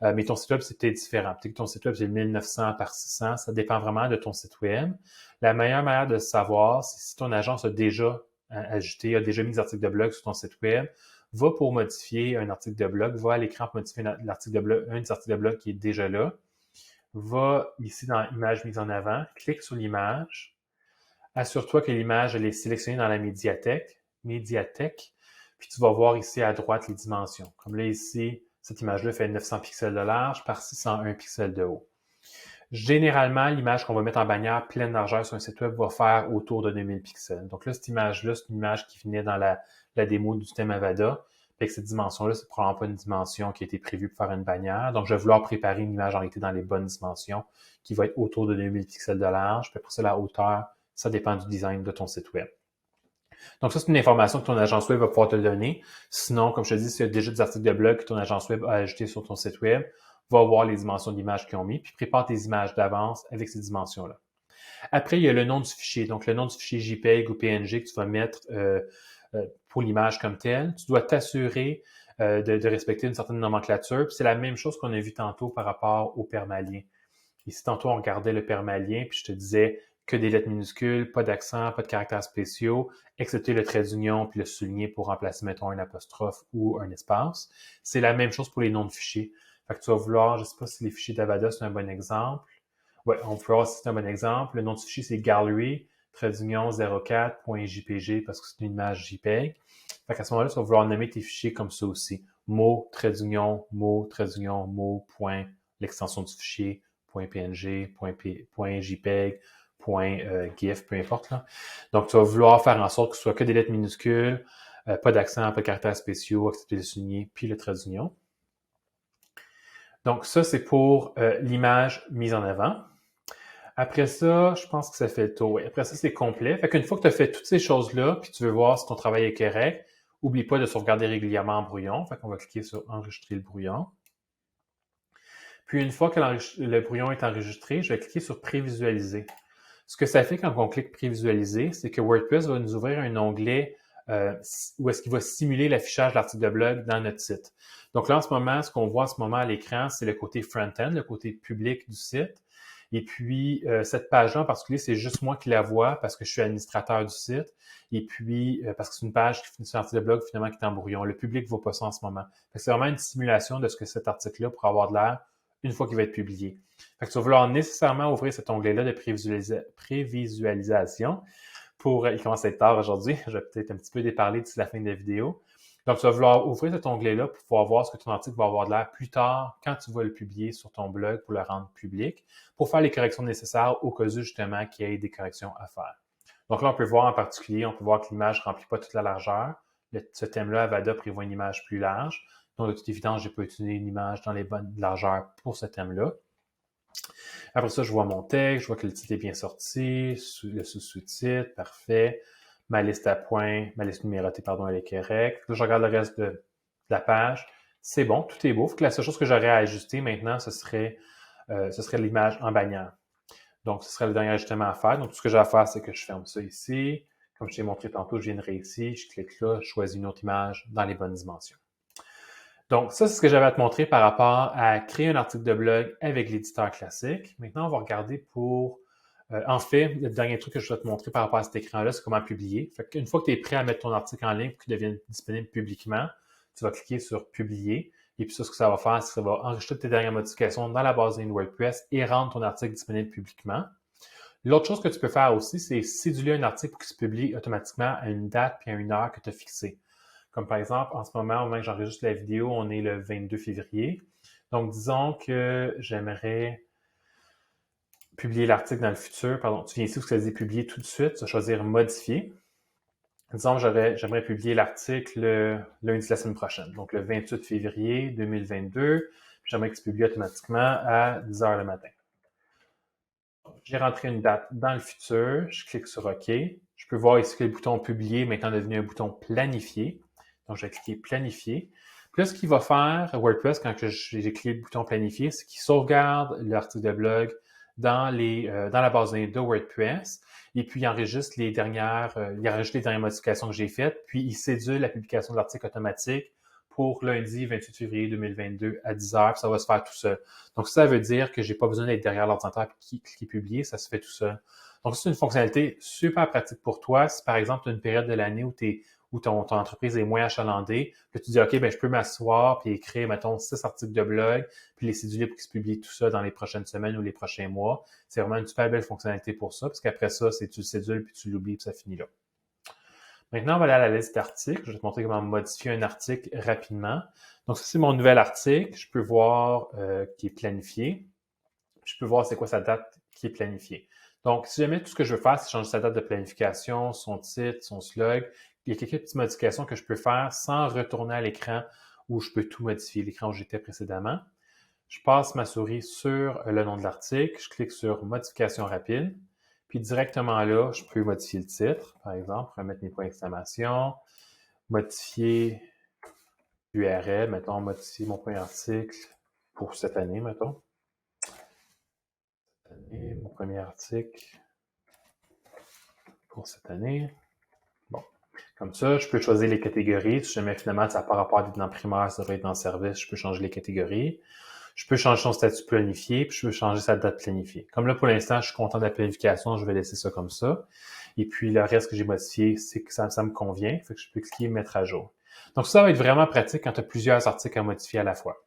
Mais ton site web, c'est peut-être différent. Peut-être que ton site web, c'est 1900 par 600. Ça dépend vraiment de ton site web. La meilleure manière de savoir, c'est si ton agence a déjà ajouté, a déjà mis des articles de blog sur ton site web, va pour modifier un article de blog, va à l'écran pour modifier l'article de blog, un des articles de blog qui est déjà là, va ici dans Image mise en avant, clique sur l'image, assure-toi que l'image elle est sélectionnée dans la médiathèque, puis tu vas voir ici à droite les dimensions. Comme là ici, cette image-là fait 900 pixels de large par 601 pixels de haut. Généralement, l'image qu'on va mettre en bannière pleine largeur sur un site web va faire autour de 2000 pixels. Donc là, cette image-là, c'est une image qui venait dans la démo du thème Avada. Fait que cette dimension-là, c'est probablement pas une dimension qui a été prévue pour faire une bannière. Donc, je vais vouloir préparer une image en réalité dans les bonnes dimensions qui va être autour de 2000 pixels de large. Puis pour ça, la hauteur, ça dépend du design de ton site web. Donc ça, c'est une information que ton agence web va pouvoir te donner. Sinon, comme je te dis, s'il y a déjà des articles de blog que ton agence web a ajoutés sur ton site web, va voir les dimensions d'image qu'ils ont mis, puis prépare tes images d'avance avec ces dimensions-là. Après, il y a le nom du fichier. Donc, le nom du fichier JPEG ou PNG que tu vas mettre pour l'image comme telle. Tu dois t'assurer de respecter une certaine nomenclature. Puis c'est la même chose qu'on a vu tantôt par rapport au permalien. Ici, tantôt, on regardait le permalien, puis je te disais que des lettres minuscules, pas d'accent, pas de caractères spéciaux, excepté le trait d'union puis le souligné pour remplacer, mettons, un apostrophe ou un espace. C'est la même chose pour les noms de fichiers. Fait que tu vas vouloir, je ne sais pas si les fichiers d'Avada, c'est un bon exemple. Oui, on peut voir si c'est un bon exemple. Le nom du fichier, c'est gallery, trait d'union 04.jpg parce que c'est une image JPEG. Fait qu'à ce moment-là, tu vas vouloir nommer tes fichiers comme ça aussi. Mot, trait d'union, mot, point, l'extension du fichier, .png, .jpeg, .gif, peu importe. Là. Donc, tu vas vouloir faire en sorte que ce soit que des lettres minuscules, pas d'accent, pas de caractères spéciaux, excepté le souligné, puis le trait d'union. Donc, ça, c'est pour l'image mise en avant. Après ça, je pense que ça fait le tour. Oui. Après ça, c'est complet. Fait qu'une fois que tu as fait toutes ces choses-là, puis tu veux voir si ton travail est correct, n'oublie pas de sauvegarder régulièrement en brouillon. Fait qu'on va cliquer sur Enregistrer le brouillon. Puis une fois que le brouillon est enregistré, je vais cliquer sur Prévisualiser. Ce que ça fait quand on clique Prévisualiser, c'est que WordPress va nous ouvrir un onglet où est-ce qu'il va simuler l'affichage de l'article de blog dans notre site. Donc là, en ce moment, ce qu'on voit en ce moment à l'écran, c'est le côté front-end, le côté public du site. Et puis, cette page-là en particulier, c'est juste moi qui la vois parce que je suis administrateur du site. Et puis, parce que c'est une page qui finit sur l'article de blog finalement qui est en brouillon. Le public ne voit pas ça en ce moment. C'est vraiment une simulation de ce que cet article-là pourra avoir de l'air une fois qu'il va être publié. Fait que tu vas vouloir nécessairement ouvrir cet onglet-là de prévisualisation pour... Il commence à être tard aujourd'hui. Je vais peut-être un petit peu déparler d'ici la fin de la vidéo. Donc, tu vas vouloir ouvrir cet onglet-là pour pouvoir voir ce que ton article va avoir de l'air plus tard quand tu vas le publier sur ton blog pour le rendre public, pour faire les corrections nécessaires au cas où, justement, qu'il y ait des corrections à faire. Donc là, on peut voir en particulier, on peut voir que l'image ne remplit pas toute la largeur. Ce thème-là, Avada prévoit une image plus large. Donc, de toute évidence, je n'ai pas utilisé une image dans les bonnes largeurs pour ce thème-là. Après ça, je vois mon texte, je vois que le titre est bien sorti, le sous-titre, parfait. Ma liste à points, ma liste numérotée, pardon, elle est correcte. Là, je regarde le reste de la page. C'est bon, tout est beau. Faut que la seule chose que j'aurais à ajuster maintenant, ce serait l'image en bannière. Donc, ce serait le dernier ajustement à faire. Donc, tout ce que j'ai à faire, c'est que je ferme ça ici. Comme je t'ai montré tantôt, je viendrai ici, je clique là, je choisis une autre image dans les bonnes dimensions. Donc, ça, c'est ce que j'avais à te montrer par rapport à créer un article de blog avec l'éditeur classique. Maintenant, on va regarder pour... en fait, le dernier truc que je vais te montrer par rapport à cet écran-là, c'est comment publier. Fait qu'une fois que tu es prêt à mettre ton article en ligne pour qu'il devienne disponible publiquement, tu vas cliquer sur « Publier ». Et puis ça, ce que ça va faire, c'est que ça va enregistrer tes dernières modifications dans la base de données WordPress et rendre ton article disponible publiquement. L'autre chose que tu peux faire aussi, c'est céduler un article pour qu'il se publie automatiquement à une date et à une heure que tu as fixée. Comme par exemple, en ce moment, au moment que j'enregistre la vidéo, on est le 22 février. Donc, disons que j'aimerais publier l'article dans le futur. Pardon, tu viens ici où ça dit publier tout de suite. Tu vas choisir modifier. Disons que j'aimerais publier l'article lundi de la semaine prochaine, donc le 28 février 2022. J'aimerais qu'il se publie automatiquement à 10 h le matin. J'ai rentré une date dans le futur. Je clique sur OK. Je peux voir ici que le bouton publier est maintenant devenu un bouton planifier. Donc, je vais cliquer planifier. Puis là, ce qu'il va faire, WordPress, quand j'ai cliqué le bouton planifier, c'est qu'il sauvegarde l'article de blog dans la base de données de WordPress. Et puis, il enregistre les dernières modifications que j'ai faites. Puis, il cédule la publication de l'article automatique pour lundi 28 février 2022 à 10h. Ça va se faire tout seul. Donc, ça veut dire que j'ai pas besoin d'être derrière l'ordinateur et cliquer publier. Ça se fait tout seul. Donc, c'est une fonctionnalité super pratique pour toi. Si, par exemple, tu as une période de l'année où ton entreprise est moins achalandée, puis tu dis, OK, ben je peux m'asseoir puis écrire, mettons, 6 articles de blog, puis les céduler pour qu'ils se publient tout ça dans les prochaines semaines ou les prochains mois. C'est vraiment une super belle fonctionnalité pour ça, parce qu'après ça, c'est tu le cédules puis tu l'oublies puis ça finit là. Maintenant, on va aller à la liste d'articles. Je vais te montrer comment modifier un article rapidement. Donc, ça, c'est mon nouvel article. Je peux voir qui est planifié. Je peux voir c'est quoi sa date qui est planifiée. Donc, si jamais tout ce que je veux faire, c'est changer sa date de planification, son titre, son slug, il y a quelques petites modifications que je peux faire sans retourner à l'écran où je peux tout modifier, l'écran où j'étais précédemment. Je passe ma souris sur le nom de l'article, je clique sur modification rapide, puis directement là, je peux modifier le titre, par exemple, remettre mes points d'exclamation, modifier l'URL, mettons, modifier mon point article pour cette année, mettons. Et mon premier article pour cette année. Bon. Comme ça, je peux choisir les catégories. Si jamais finalement ça n'a pas rapport d'être dans primaire, ça devrait être dans service, je peux changer les catégories. Je peux changer son statut planifié, puis je peux changer sa date planifiée. Comme là, pour l'instant, je suis content de la planification, je vais laisser ça comme ça. Et puis, le reste que j'ai modifié, c'est que ça me convient. Fait que je peux cliquer « Mettre à jour ». Donc, ça va être vraiment pratique quand tu as plusieurs articles à modifier à la fois.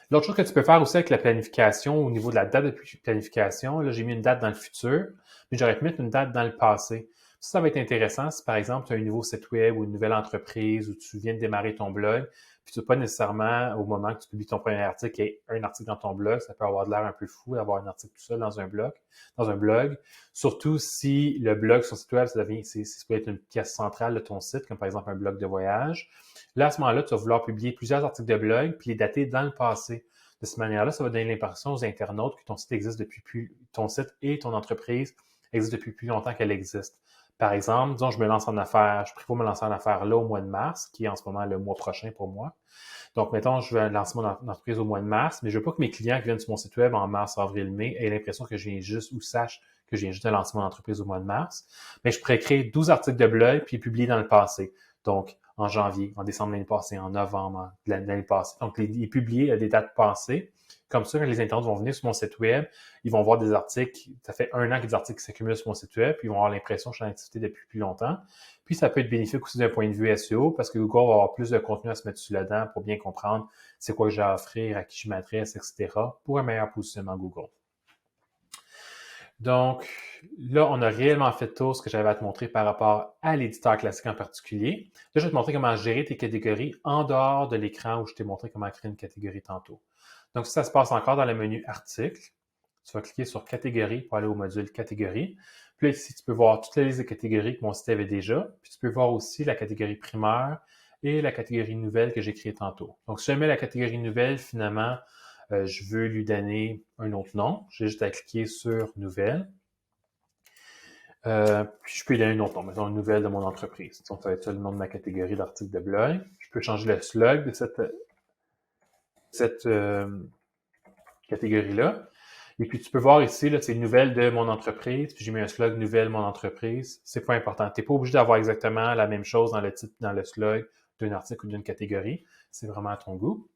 L'autre chose que tu peux faire aussi avec la planification, au niveau de la date de planification, là, j'ai mis une date dans le futur, mais j'aurais pu mettre une date dans le passé. Ça va être intéressant si, par exemple, tu as un nouveau site web ou une nouvelle entreprise ou tu viens de démarrer ton blog, puis tu ne veux pas nécessairement, au moment que tu publies ton premier article, qu'il y ait un article dans ton blog. Ça peut avoir de l'air un peu fou d'avoir un article tout seul dans un blog. Surtout si le blog sur le site web, ça peut être une pièce centrale de ton site, comme par exemple un blog de voyage. Là, à ce moment-là, tu vas vouloir publier plusieurs articles de blog, puis les dater dans le passé. De cette manière-là, ça va donner l'impression aux internautes que ton site existe depuis ton site et ton entreprise existent depuis plus longtemps qu'elle existe. Par exemple, disons, je prévois me lancer en affaires là au mois de mars, qui est en ce moment le mois prochain pour moi. Donc, mettons, je vais lancer mon entreprise au mois de mars, mais je veux pas que mes clients qui viennent sur mon site web en mars, avril, mai aient l'impression que je viens juste ou sachent que je viens juste de lancer mon entreprise au mois de mars. Mais je pourrais créer 12 articles de blog puis publier dans le passé. Donc, en janvier, en décembre de l'année passée, en novembre de l'année passée. Donc, les publier à des dates passées. Comme ça, quand les internautes vont venir sur mon site web, ils vont voir des articles, ça fait 1 an que des articles s'accumulent sur mon site web, puis ils vont avoir l'impression que je suis en activité depuis plus longtemps. Puis ça peut être bénéfique aussi d'un point de vue SEO, parce que Google va avoir plus de contenu à se mettre sur la dent pour bien comprendre c'est quoi que j'ai à offrir, à qui je m'adresse, etc., pour un meilleur positionnement Google. Donc, là, on a réellement fait tout ce que j'avais à te montrer par rapport à l'éditeur classique en particulier. Là, je vais te montrer comment gérer tes catégories en dehors de l'écran où je t'ai montré comment créer une catégorie tantôt. Donc, ça se passe encore dans le menu Articles. Tu vas cliquer sur Catégories pour aller au module Catégories. Puis là, ici, tu peux voir toute la liste de catégories que mon site avait déjà. Puis tu peux voir aussi la catégorie primaire et la catégorie nouvelle que j'ai créée tantôt. Donc, si jamais la catégorie nouvelle, finalement, je veux lui donner un autre nom. J'ai juste à cliquer sur Nouvelle. Puis je peux lui donner un autre nom, mettons une nouvelle de mon entreprise. Donc, ça va être ça le nom de ma catégorie d'article de blog. Je peux changer le slug de cette catégorie-là. Et puis, tu peux voir ici, là, c'est Nouvelle de mon entreprise. Puis, j'ai mis un slug Nouvelle mon entreprise. C'est pas important. Tu n'es pas obligé d'avoir exactement la même chose dans le titre, dans le slug d'un article ou d'une catégorie. C'est vraiment à ton goût.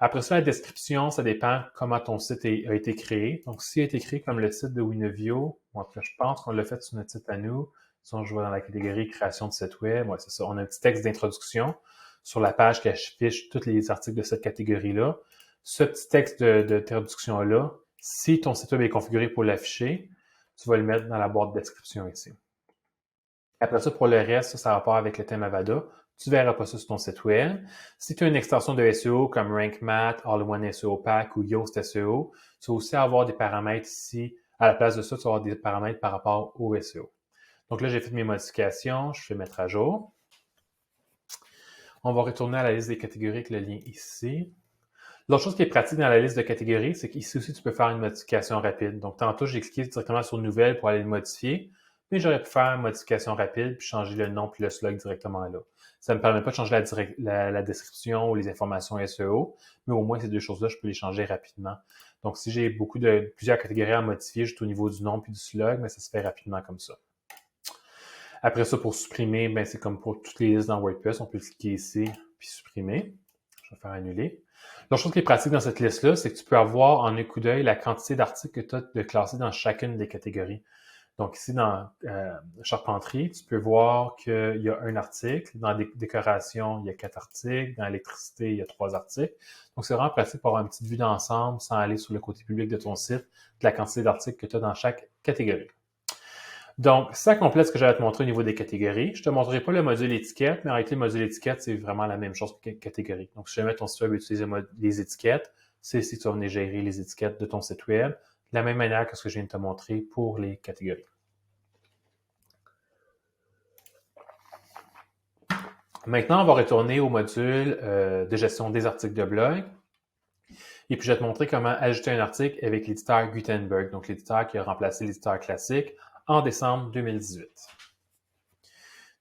Après ça, la description, ça dépend comment ton site a été créé. Donc, s'il a été créé comme le site de Winovio, en tout cas, je pense qu'on l'a fait sur notre site à nous. Si on joue dans la catégorie création de site web, ouais, c'est ça. On a un petit texte d'introduction sur la page qui affiche tous les articles de cette catégorie-là. Ce petit texte d'introduction-là, si ton site web est configuré pour l'afficher, tu vas le mettre dans la boîte de description ici. Après ça, pour le reste, ça a rapport avec le thème Avada. Tu ne verras pas ça sur ton site web. Si tu as une extension de SEO comme RankMath, All-in-One SEO Pack ou Yoast SEO, tu vas aussi avoir des paramètres ici. À la place de ça, tu vas avoir des paramètres par rapport au SEO. Donc là, j'ai fait mes modifications. Je fais mettre à jour. On va retourner à la liste des catégories avec le lien ici. L'autre chose qui est pratique dans la liste de catégories, c'est qu'ici aussi, tu peux faire une modification rapide. Donc, tantôt, j'ai cliqué directement sur Nouvelle pour aller le modifier, mais j'aurais pu faire une modification rapide puis changer le nom puis le slug directement là. Ça ne me permet pas de changer la description ou les informations SEO, mais au moins, ces deux choses-là, je peux les changer rapidement. Donc, si j'ai plusieurs catégories à modifier juste au niveau du nom puis du slug, mais ça se fait rapidement comme ça. Après ça, pour supprimer, ben, c'est comme pour toutes les listes dans WordPress, on peut cliquer ici puis supprimer. Je vais faire annuler. L'autre chose qui est pratique dans cette liste-là, c'est que tu peux avoir en un coup d'œil la quantité d'articles que tu as de classés dans chacune des catégories. Donc ici, dans charpenterie, tu peux voir qu'il y a un article. Dans décoration, il y a 4 articles. Dans électricité, il y a 3 articles. Donc c'est vraiment pratique pour avoir une petite vue d'ensemble sans aller sur le côté public de ton site, de la quantité d'articles que tu as dans chaque catégorie. Donc, ça complète ce que j'allais te montrer au niveau des catégories. Je ne te montrerai pas le module étiquette, mais en réalité, le module étiquette, c'est vraiment la même chose que catégorie. Donc, si jamais ton site web utilise les étiquettes, c'est ici que tu vas venir gérer les étiquettes de ton site web, de la même manière que ce que je viens de te montrer pour les catégories. Maintenant, on va retourner au module de gestion des articles de blog. Et puis, je vais te montrer comment ajouter un article avec l'éditeur Gutenberg, donc l'éditeur qui a remplacé l'éditeur classique en décembre 2018.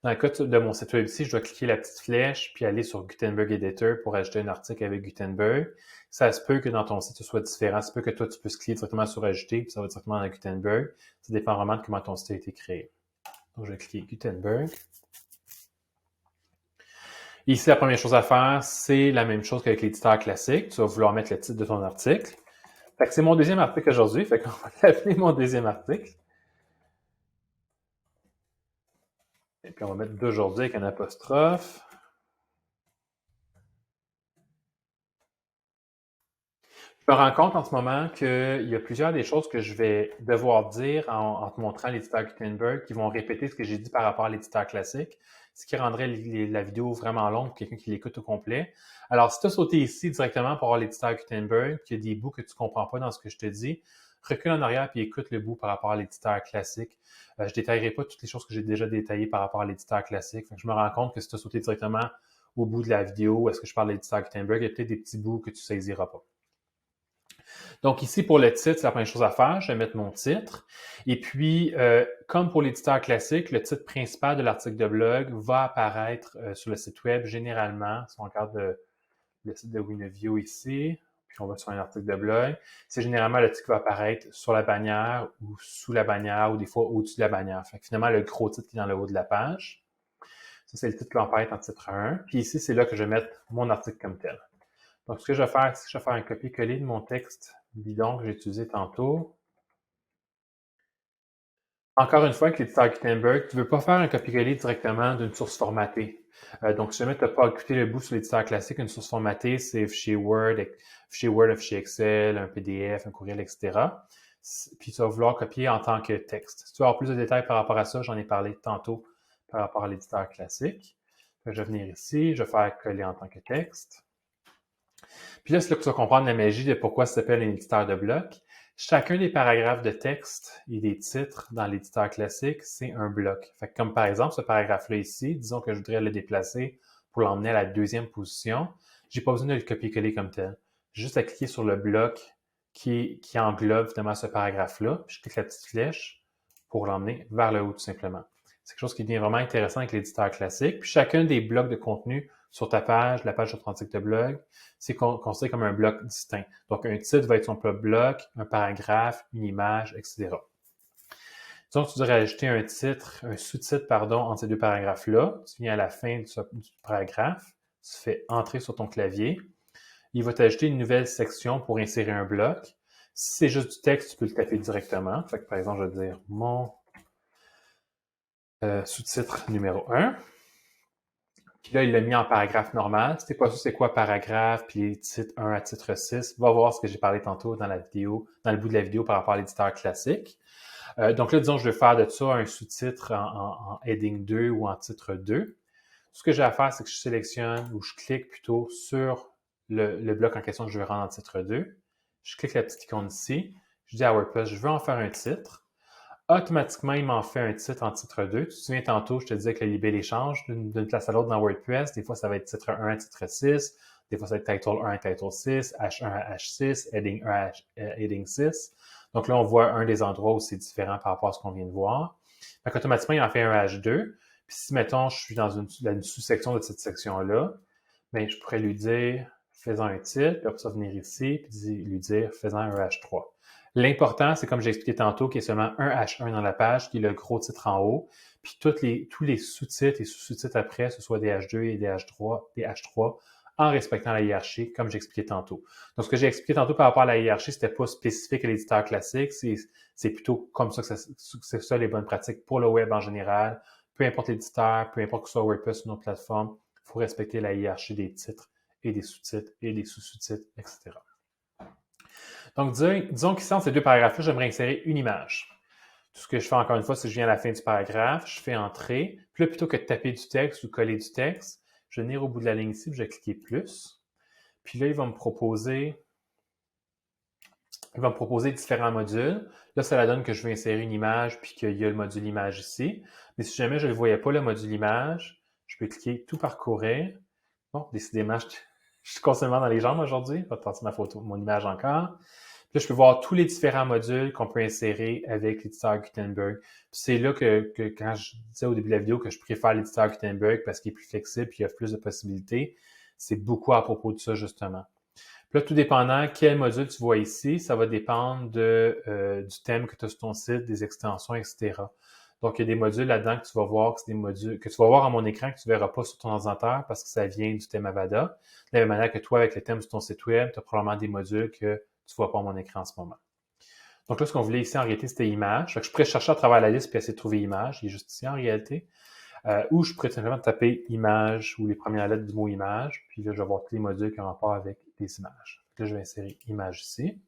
Dans le cas de mon site web ici, je dois cliquer la petite flèche puis aller sur Gutenberg Editor pour ajouter un article avec Gutenberg. Ça se peut que dans ton site, ce soit différent. Ça se peut que toi, tu puisses cliquer directement sur Ajouter puis ça va directement dans Gutenberg. Ça dépend vraiment de comment ton site a été créé. Donc, je vais cliquer Gutenberg. Ici, la première chose à faire, c'est la même chose qu'avec l'éditeur classique. Tu vas vouloir mettre le titre de ton article. Fait que c'est mon deuxième article aujourd'hui. Fait qu'on va l'appeler mon deuxième article. Et puis, on va mettre d'aujourd'hui avec un apostrophe. Je me rends compte en ce moment qu'il y a plusieurs des choses que je vais devoir dire en te montrant l'éditeur Gutenberg qui vont répéter ce que j'ai dit par rapport à l'éditeur classique, ce qui rendrait la vidéo vraiment longue pour quelqu'un qui l'écoute au complet. Alors, si tu as sauté ici directement pour avoir l'éditeur Gutenberg, qu'il y a des bouts que tu ne comprends pas dans ce que je te dis, recule en arrière et écoute le bout par rapport à l'éditeur classique. Je ne détaillerai pas toutes les choses que j'ai déjà détaillées par rapport à l'éditeur classique. Je me rends compte que si tu as sauté directement au bout de la vidéo où est-ce que je parle de l'éditeur Gutenberg, il y a peut-être des petits bouts que tu ne saisiras pas. Donc ici, pour le titre, c'est la première chose à faire. Je vais mettre mon titre. Et puis, comme pour l'éditeur classique, le titre principal de l'article de blog va apparaître sur le site web généralement. Si on regarde le site de Wineview ici, puis on va sur un article de blog, c'est généralement le titre qui va apparaître sur la bannière ou sous la bannière ou des fois au-dessus de la bannière. Fait que finalement, le gros titre qui est dans le haut de la page. Ça, c'est le titre qui va apparaître en titre 1. Puis ici, c'est là que je vais mettre mon article comme tel. Donc, ce que je vais faire, c'est que je vais faire un copier-coller de mon texte bidon que j'ai utilisé tantôt. Encore une fois, avec l'éditeur Gutenberg, tu ne veux pas faire un copier-coller directement d'une source formatée. Donc, si jamais tu n'as pas écouté le bout sur l'éditeur classique, une source formatée, c'est fichier Word, un fichier Excel, un PDF, un courriel, etc. Puis, tu vas vouloir copier en tant que texte. Si tu veux avoir plus de détails par rapport à ça, j'en ai parlé tantôt par rapport à l'éditeur classique. Je vais venir ici, je vais faire coller en tant que texte. Puis là, c'est là que tu vas comprendre la magie de pourquoi ça s'appelle un éditeur de bloc. Chacun des paragraphes de texte et des titres dans l'éditeur classique, c'est un bloc. Fait que comme par exemple, ce paragraphe-là ici, disons que je voudrais le déplacer pour l'emmener à la deuxième position, j'ai pas besoin de le copier-coller comme tel. J'ai juste à cliquer sur le bloc qui englobe finalement ce paragraphe-là. Je clique la petite flèche pour l'emmener vers le haut tout simplement. C'est quelque chose qui devient vraiment intéressant avec l'éditeur classique. Puis chacun des blocs de contenu sur ta page, la page de ton article de blog, c'est considéré comme un bloc distinct. Donc, un titre va être son propre bloc, un paragraphe, une image, etc. Donc, tu devrais ajouter un titre, un sous-titre, pardon, entre ces deux paragraphes-là. Tu viens à la fin du paragraphe, tu fais entrer sur ton clavier. Il va t'ajouter une nouvelle section pour insérer un bloc. Si c'est juste du texte, tu peux le taper directement. Fait que, par exemple, je vais dire mon sous-titre numéro 1. Puis là, il l'a mis en paragraphe normal. Si t'es pas sûr c'est quoi paragraphe, puis titre 1 à titre 6, va voir ce que j'ai parlé tantôt dans la vidéo, dans le bout de la vidéo par rapport à l'éditeur classique. Donc là, disons, je vais faire de ça un sous-titre en heading 2 ou en titre 2. Ce que j'ai à faire, c'est que je sélectionne ou je clique plutôt sur le bloc en question que je vais rendre en titre 2. Je clique la petite icône ici. Je dis à WordPress, je veux en faire un titre. Automatiquement, il m'en fait un titre en titre 2. Tu te souviens tantôt, je te disais que le libellé change d'une place à l'autre dans WordPress. Des fois, ça va être titre 1 à titre 6. Des fois, ça va être title 1 à title 6, H1 à H6, heading 1 à heading 6. Donc là, on voit un des endroits où c'est différent par rapport à ce qu'on vient de voir. Fait qu'automatiquement, il en fait un H2. Puis si, mettons, je suis dans une sous-section de cette section-là, bien, je pourrais lui dire fais-en un titre, puis après ça, venir ici, puis lui dire, fais-en un H3. L'important, c'est comme j'ai expliqué tantôt, qu'il y a seulement un H1 dans la page, qui est le gros titre en haut, puis tous les sous-titres et sous-sous-titres après, ce soit des H2 et des H3, en respectant la hiérarchie, comme j'ai expliqué tantôt. Donc, ce que j'ai expliqué tantôt par rapport à la hiérarchie, c'était pas spécifique à l'éditeur classique, c'est plutôt comme ça que c'est ça les bonnes pratiques pour le web en général. Peu importe l'éditeur, peu importe que ce soit WordPress ou une autre plateforme, il faut respecter la hiérarchie des titres et des sous-titres et des sous-sous-titres, etc. Donc, disons qu'ici, dans ces deux paragraphes-là, j'aimerais insérer une image. Tout ce que je fais encore une fois, c'est que je viens à la fin du paragraphe, je fais entrer, puis là, plutôt que de taper du texte ou coller du texte, je vais venir au bout de la ligne ici, puis je vais cliquer plus. Puis là, il va me proposer différents modules. Là, ça la donne que je vais insérer une image, puis qu'il y a le module image ici. Mais si jamais je ne voyais pas le module image, je peux cliquer tout parcourir. Bon, décidément, je suis constamment dans les jambes aujourd'hui. Je vais passer mon image encore. Puis là, je peux voir tous les différents modules qu'on peut insérer avec l'éditeur Gutenberg. C'est là que quand je disais au début de la vidéo que je préfère l'éditeur Gutenberg parce qu'il est plus flexible et il offre plus de possibilités, c'est beaucoup à propos de ça, justement. Puis là, tout dépendant quel module tu vois ici, ça va dépendre du thème que tu as sur ton site, des extensions, etc. Donc, il y a des modules là-dedans que tu vas voir, que c'est des modules que tu vas voir à mon écran, que tu ne verras pas sur ton ordinateur parce que ça vient du thème Avada. De la même manière que toi, avec le thème sur ton site web, tu as probablement des modules que tu ne vois pas à mon écran en ce moment. Donc là, ce qu'on voulait ici, en réalité, c'était image. Donc, je pourrais chercher à travers la liste puis essayer de trouver image. Il est juste ici, en réalité. Ou je pourrais tout simplement taper image ou les premières lettres du mot image. Puis là, je vais voir tous les modules qui ont rapport avec les images. Là, je vais insérer image ici.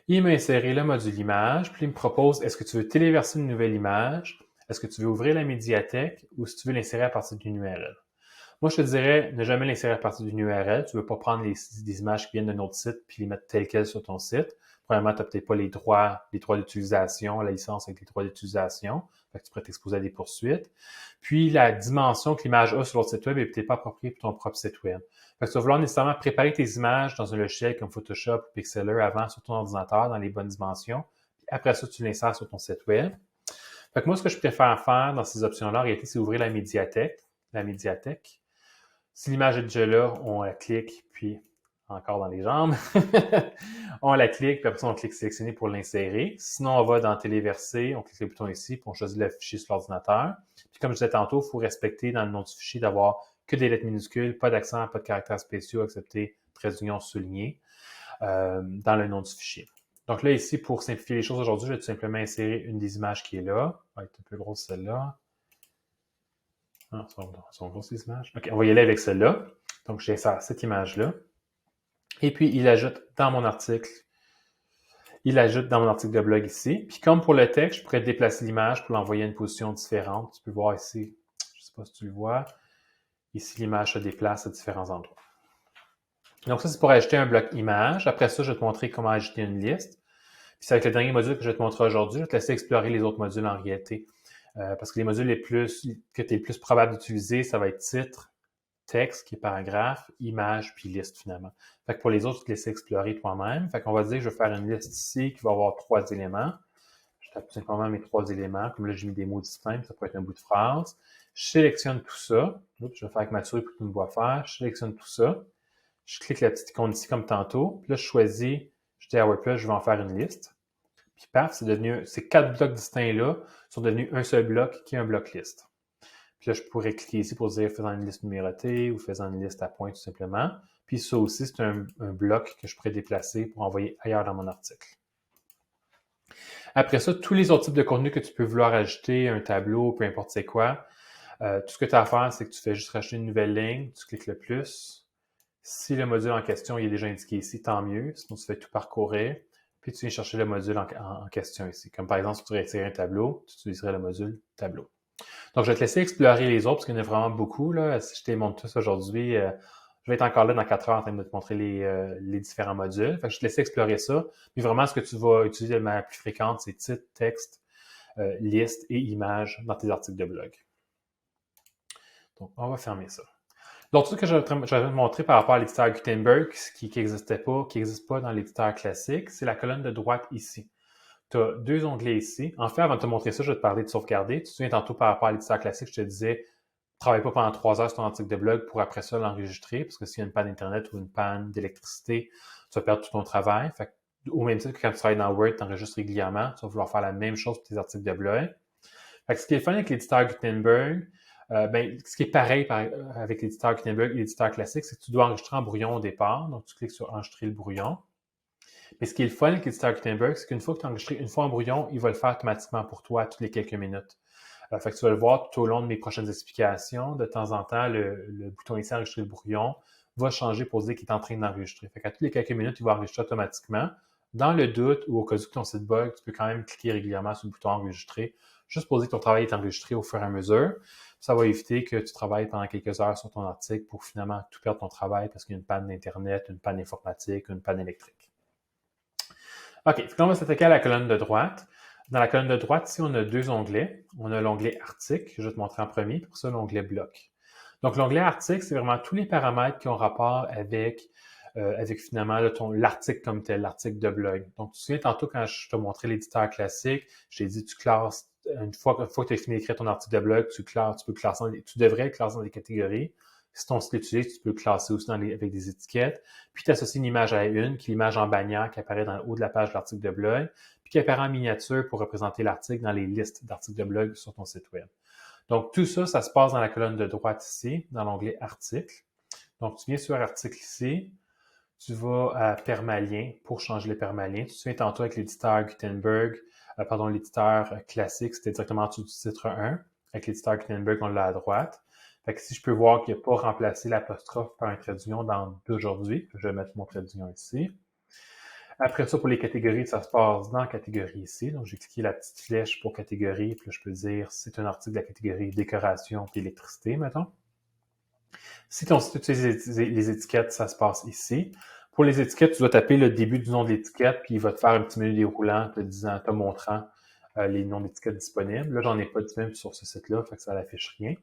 Il m'a inséré le module image, puis il me propose, est-ce que tu veux téléverser une nouvelle image? Est-ce que tu veux ouvrir la médiathèque ou si tu veux l'insérer à partir d'une URL? Moi, je te dirais, ne jamais l'insérer à partir d'une URL. Tu ne veux pas prendre des images qui viennent d'un autre site puis les mettre telles quelles sur ton site. Premièrement, tu n'as peut-être pas les droits d'utilisation, la licence avec les droits d'utilisation. Fait que tu pourrais t'exposer à des poursuites. Puis, la dimension que l'image a sur l'autre site web n'est peut-être pas appropriée pour ton propre site web. Fait que tu vas vouloir nécessairement préparer tes images dans un logiciel comme Photoshop ou Pixlr avant sur ton ordinateur dans les bonnes dimensions. Puis après ça, tu l'insères sur ton site web. Fait que moi, ce que je préfère faire dans ces options-là, en réalité, c'est ouvrir la médiathèque. Si l'image est déjà là, on la clique, puis encore dans les jambes, on la clique, puis après ça, on clique sélectionner pour l'insérer. Sinon, on va dans téléverser, on clique le bouton ici, puis on choisit le fichier sur l'ordinateur. Puis comme je disais tantôt, il faut respecter dans le nom du fichier d'avoir que des lettres minuscules, pas d'accent, pas de caractères spéciaux, excepté trait d'union souligné dans le nom du fichier. Donc là, ici, pour simplifier les choses aujourd'hui, je vais tout simplement insérer une des images qui est là. Elle va être un peu grosse, celle-là. Ah, sont grosses les images. OK, on va y aller avec celle-là. Donc, j'insère cette image-là. Et puis, il ajoute dans mon article de blog ici. Puis, comme pour le texte, je pourrais déplacer l'image pour l'envoyer à une position différente. Tu peux voir ici, je ne sais pas si tu le vois, ici, l'image se déplace à différents endroits. Donc, ça, c'est pour ajouter un bloc image. Après ça, je vais te montrer comment ajouter une liste. Puis, c'est avec le dernier module que je vais te montrer aujourd'hui. Je vais te laisser explorer les autres modules en réalité. Parce que les modules que tu es le plus probable d'utiliser, ça va être titre, texte, qui est paragraphe, image, puis liste finalement. Fait que pour les autres, je te laisse explorer toi-même. Fait qu'on va dire que je vais faire une liste ici qui va avoir 3 éléments. Je tape simplement mes 3 éléments. Comme là, j'ai mis des mots distincts, ça peut être un bout de phrase. Je sélectionne tout ça. Je vais faire avec ma souris pour que tu me vois faire. Je sélectionne tout ça. Je clique la petite icône ici comme tantôt. Puis là, je choisis, je dis à WordPress, je vais en faire une liste. Puis paf, ces 4 blocs distincts-là sont devenus un seul bloc qui est un bloc liste. Puis là, je pourrais cliquer ici pour dire faisant une liste numérotée ou faisant une liste à points tout simplement. Puis ça aussi, c'est un bloc que je pourrais déplacer pour envoyer ailleurs dans mon article. Après ça, tous les autres types de contenus que tu peux vouloir ajouter, un tableau, peu importe c'est quoi, tout ce que tu as à faire, c'est que tu fais juste rajouter une nouvelle ligne, tu cliques le plus. Si le module en question il est déjà indiqué ici, tant mieux. Sinon, tu fais tout parcourir. Puis tu viens chercher le module en question ici. Comme par exemple, si tu voudrais tirer un tableau, tu utiliserais le module tableau. Donc, je vais te laisser explorer les autres parce qu'il y en a vraiment beaucoup. Là. Si je te les montre tous aujourd'hui, je vais être encore là dans 4 heures en train de te montrer les différents modules. Fait que je te laisse explorer ça. Mais vraiment, ce que tu vas utiliser de manière plus fréquente, c'est titre, texte, liste et images dans tes articles de blog. Donc, on va fermer ça. L'autre truc que je vais te montrer par rapport à l'éditeur Gutenberg, qui n'existe pas dans l'éditeur classique, c'est la colonne de droite ici. Tu as 2 onglets ici. En fait, avant de te montrer ça, je vais te parler de sauvegarder. Tu te souviens tantôt par rapport à l'éditeur classique, je te disais travaille pas pendant 3 heures sur ton article de blog pour après ça l'enregistrer, parce que s'il y a une panne d'Internet ou une panne d'électricité, tu vas perdre tout ton travail. Fait que, au même titre que quand tu travailles dans Word, tu enregistres régulièrement, tu vas vouloir faire la même chose pour tes articles de blog. Fait que ce qui est fun avec l'éditeur Gutenberg, ce qui est pareil avec l'éditeur Gutenberg et l'éditeur classique, c'est que tu dois enregistrer en brouillon au départ. Donc, tu cliques sur enregistrer le brouillon. Mais ce qui est le fun avec l'éditeur Gutenberg, c'est qu'une fois que tu as enregistré une fois en brouillon, il va le faire automatiquement pour toi toutes les quelques minutes. Fait que tu vas le voir tout au long de mes prochaines explications. De temps en temps, le bouton ici, enregistrer le brouillon, va changer pour dire qu'il est en train d'enregistrer. Fait qu'à toutes les quelques minutes, il va enregistrer automatiquement. Dans le doute ou au cas où ton site bug, tu peux quand même cliquer régulièrement sur le bouton enregistrer, juste pour dire que ton travail est enregistré au fur et à mesure. Ça va éviter que tu travailles pendant quelques heures sur ton article pour finalement tout perdre ton travail parce qu'il y a une panne d'Internet, une panne informatique, une panne électrique. OK, donc on va s'attaquer à la colonne de droite. Dans la colonne de droite, ici, on a deux onglets. On a l'onglet article, que je vais te montrer en premier, puis pour ça, l'onglet bloc. Donc, l'onglet article, c'est vraiment tous les paramètres qui ont rapport avec finalement l'article comme tel, l'article de blog. Donc, tu te souviens tantôt quand je t'ai montré l'éditeur classique, je t'ai dit tu classes, une fois que tu as fini d'écrire ton article de blog, tu devrais le classer dans des catégories. Si ton site l'utilise, tu peux le classer aussi avec des étiquettes. Puis, tu associes une image à la une, qui est l'image en bannière qui apparaît dans le haut de la page de l'article de blog, puis qui apparaît en miniature pour représenter l'article dans les listes d'articles de blog sur ton site web. Donc, tout ça, ça se passe dans la colonne de droite ici, dans l'onglet Article. Donc, tu viens sur Article ici, tu vas à Permalien pour changer les permaliens. Tu te souviens tantôt avec l'éditeur Gutenberg, l'éditeur classique, c'était directement en dessous du titre 1. Avec l'éditeur Gutenberg, on l'a à droite. Fait que si je peux voir qu'il n'a pas remplacé l'apostrophe par un trait d'union dans d'aujourd'hui, je vais mettre mon trait d'union ici. Après ça, pour les catégories, ça se passe dans catégorie ici. Donc, j'ai cliqué la petite flèche pour catégorie, puis là, je peux dire c'est un article de la catégorie décoration puis électricité, mettons. Si ton site utilise les étiquettes, ça se passe ici. Pour les étiquettes, tu dois taper le début du nom de l'étiquette, puis il va te faire un petit menu déroulant te montrant les noms d'étiquettes disponibles. Là, j'en ai pas disponible sur ce site-là, fait que ça n'affiche rien.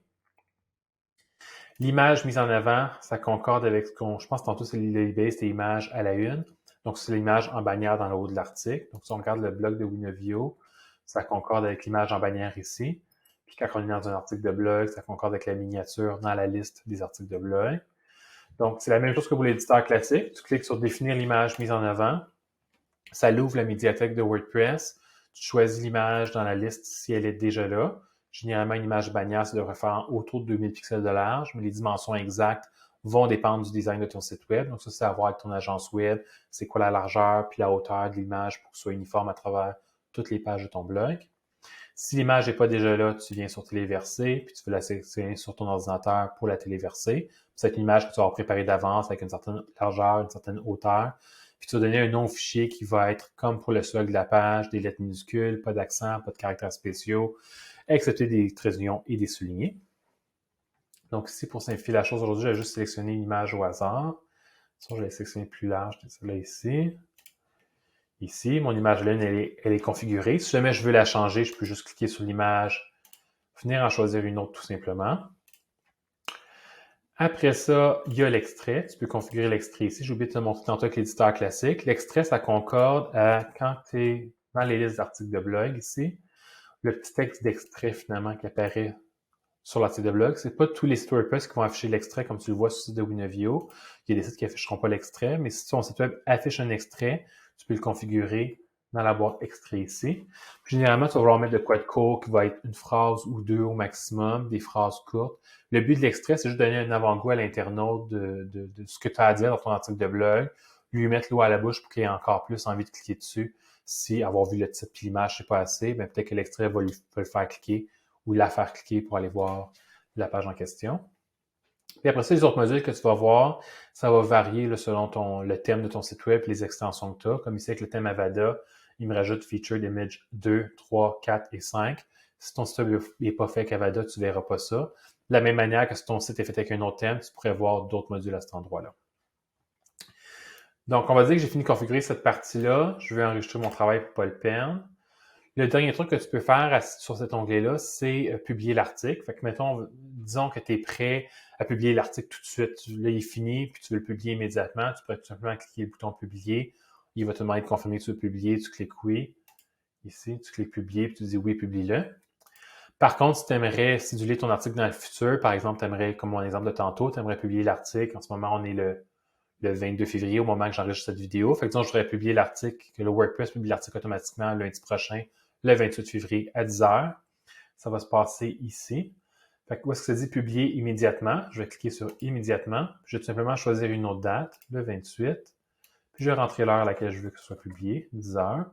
L'image mise en avant, ça concorde avec ce qu'on, je pense tantôt, c'est l'idée, c'était l'image à la une. Donc, c'est l'image en bannière dans le haut de l'article. Donc, si on regarde le blog de Winovio, ça concorde avec l'image en bannière ici. Puis, quand on est dans un article de blog, ça concorde avec la miniature dans la liste des articles de blog. Donc, c'est la même chose que pour l'éditeur classique. Tu cliques sur définir l'image mise en avant. Ça l'ouvre la médiathèque de WordPress. Tu choisis l'image dans la liste si elle est déjà là. Généralement, une image bannière, ça devrait faire autour de 2000 pixels de large, mais les dimensions exactes vont dépendre du design de ton site web. Donc, ça, c'est à voir avec ton agence web. C'est quoi la largeur puis la hauteur de l'image pour que ce soit uniforme à travers toutes les pages de ton blog. Si l'image n'est pas déjà là, tu viens sur téléverser, puis tu veux la sélectionner sur ton ordinateur pour la téléverser. C'est une image que tu vas avoir préparée d'avance avec une certaine largeur, une certaine hauteur. Puis tu vas donner un nom au fichier qui va être comme pour le slug de la page, des lettres minuscules, pas d'accent, pas de caractères spéciaux, excepté des traits d'union et des soulignés. Donc ici, pour simplifier la chose aujourd'hui, je vais juste sélectionner une image au hasard. Sinon, je vais sélectionner plus large, celle-là ici. Ici, mon image là, elle est configurée. Si jamais je veux la changer, je peux juste cliquer sur l'image, venir en choisir une autre tout simplement. Après ça, il y a l'extrait. Tu peux configurer l'extrait ici. J'ai oublié de te montrer tantôt avec l'éditeur classique. L'extrait, ça concorde à quand tu es dans les listes d'articles de blog ici. Le petit texte d'extrait finalement qui apparaît sur l'article de blog. C'est pas tous les sites WordPress qui vont afficher l'extrait comme tu le vois sur le site de Winovio. Il y a des sites qui afficheront pas l'extrait, mais si ton site web affiche un extrait, tu peux le configurer dans la boîte extrait ici. Puis, généralement, tu vas vouloir mettre de quoi de court qui va être une phrase ou deux au maximum, des phrases courtes. Le but de l'extrait, c'est juste donner un avant-goût à l'internaute de ce que tu as à dire dans ton article de blog, lui mettre l'eau à la bouche pour qu'il ait encore plus envie de cliquer dessus. Si avoir vu le titre et l'image, c'est pas assez, ben peut-être que l'extrait va le faire cliquer ou la faire cliquer pour aller voir la page en question. Puis après ça, les autres modules que tu vas voir, ça va varier là, selon le thème de ton site web et les extensions que tu as. Comme ici, avec le thème Avada, il me rajoute Featured Image 2, 3, 4 et 5. Si ton site web n'est pas fait avec Avada, tu ne verras pas ça. De la même manière que si ton site est fait avec un autre thème, tu pourrais voir d'autres modules à cet endroit-là. Donc, on va dire que j'ai fini de configurer cette partie-là. Je vais enregistrer mon travail pour ne pas le perdre. Le dernier truc que tu peux faire sur cet onglet-là, c'est publier l'article. Fait que, mettons, disons que tu es prêt à publier l'article tout de suite. Là, il est fini, puis tu veux le publier immédiatement. Tu pourrais tout simplement cliquer le bouton publier. Il va te demander de confirmer que tu veux publier. Tu cliques oui. Ici, tu cliques publier, puis tu dis oui, publie-le. Par contre, si tu aimerais céduler ton article dans le futur, par exemple, tu aimerais, comme mon exemple de tantôt, tu aimerais publier l'article. En ce moment, on est le 22 février au moment que j'enregistre cette vidéo. Fait que disons, je voudrais publier l'article, que le WordPress publie l'article automatiquement lundi prochain, le 28 février à 10 h. Ça va se passer ici. Fait que où est-ce que ça dit publier immédiatement? Je vais cliquer sur immédiatement. Je vais tout simplement choisir une autre date, le 28. Puis je vais rentrer l'heure à laquelle je veux que ce soit publié, 10 h.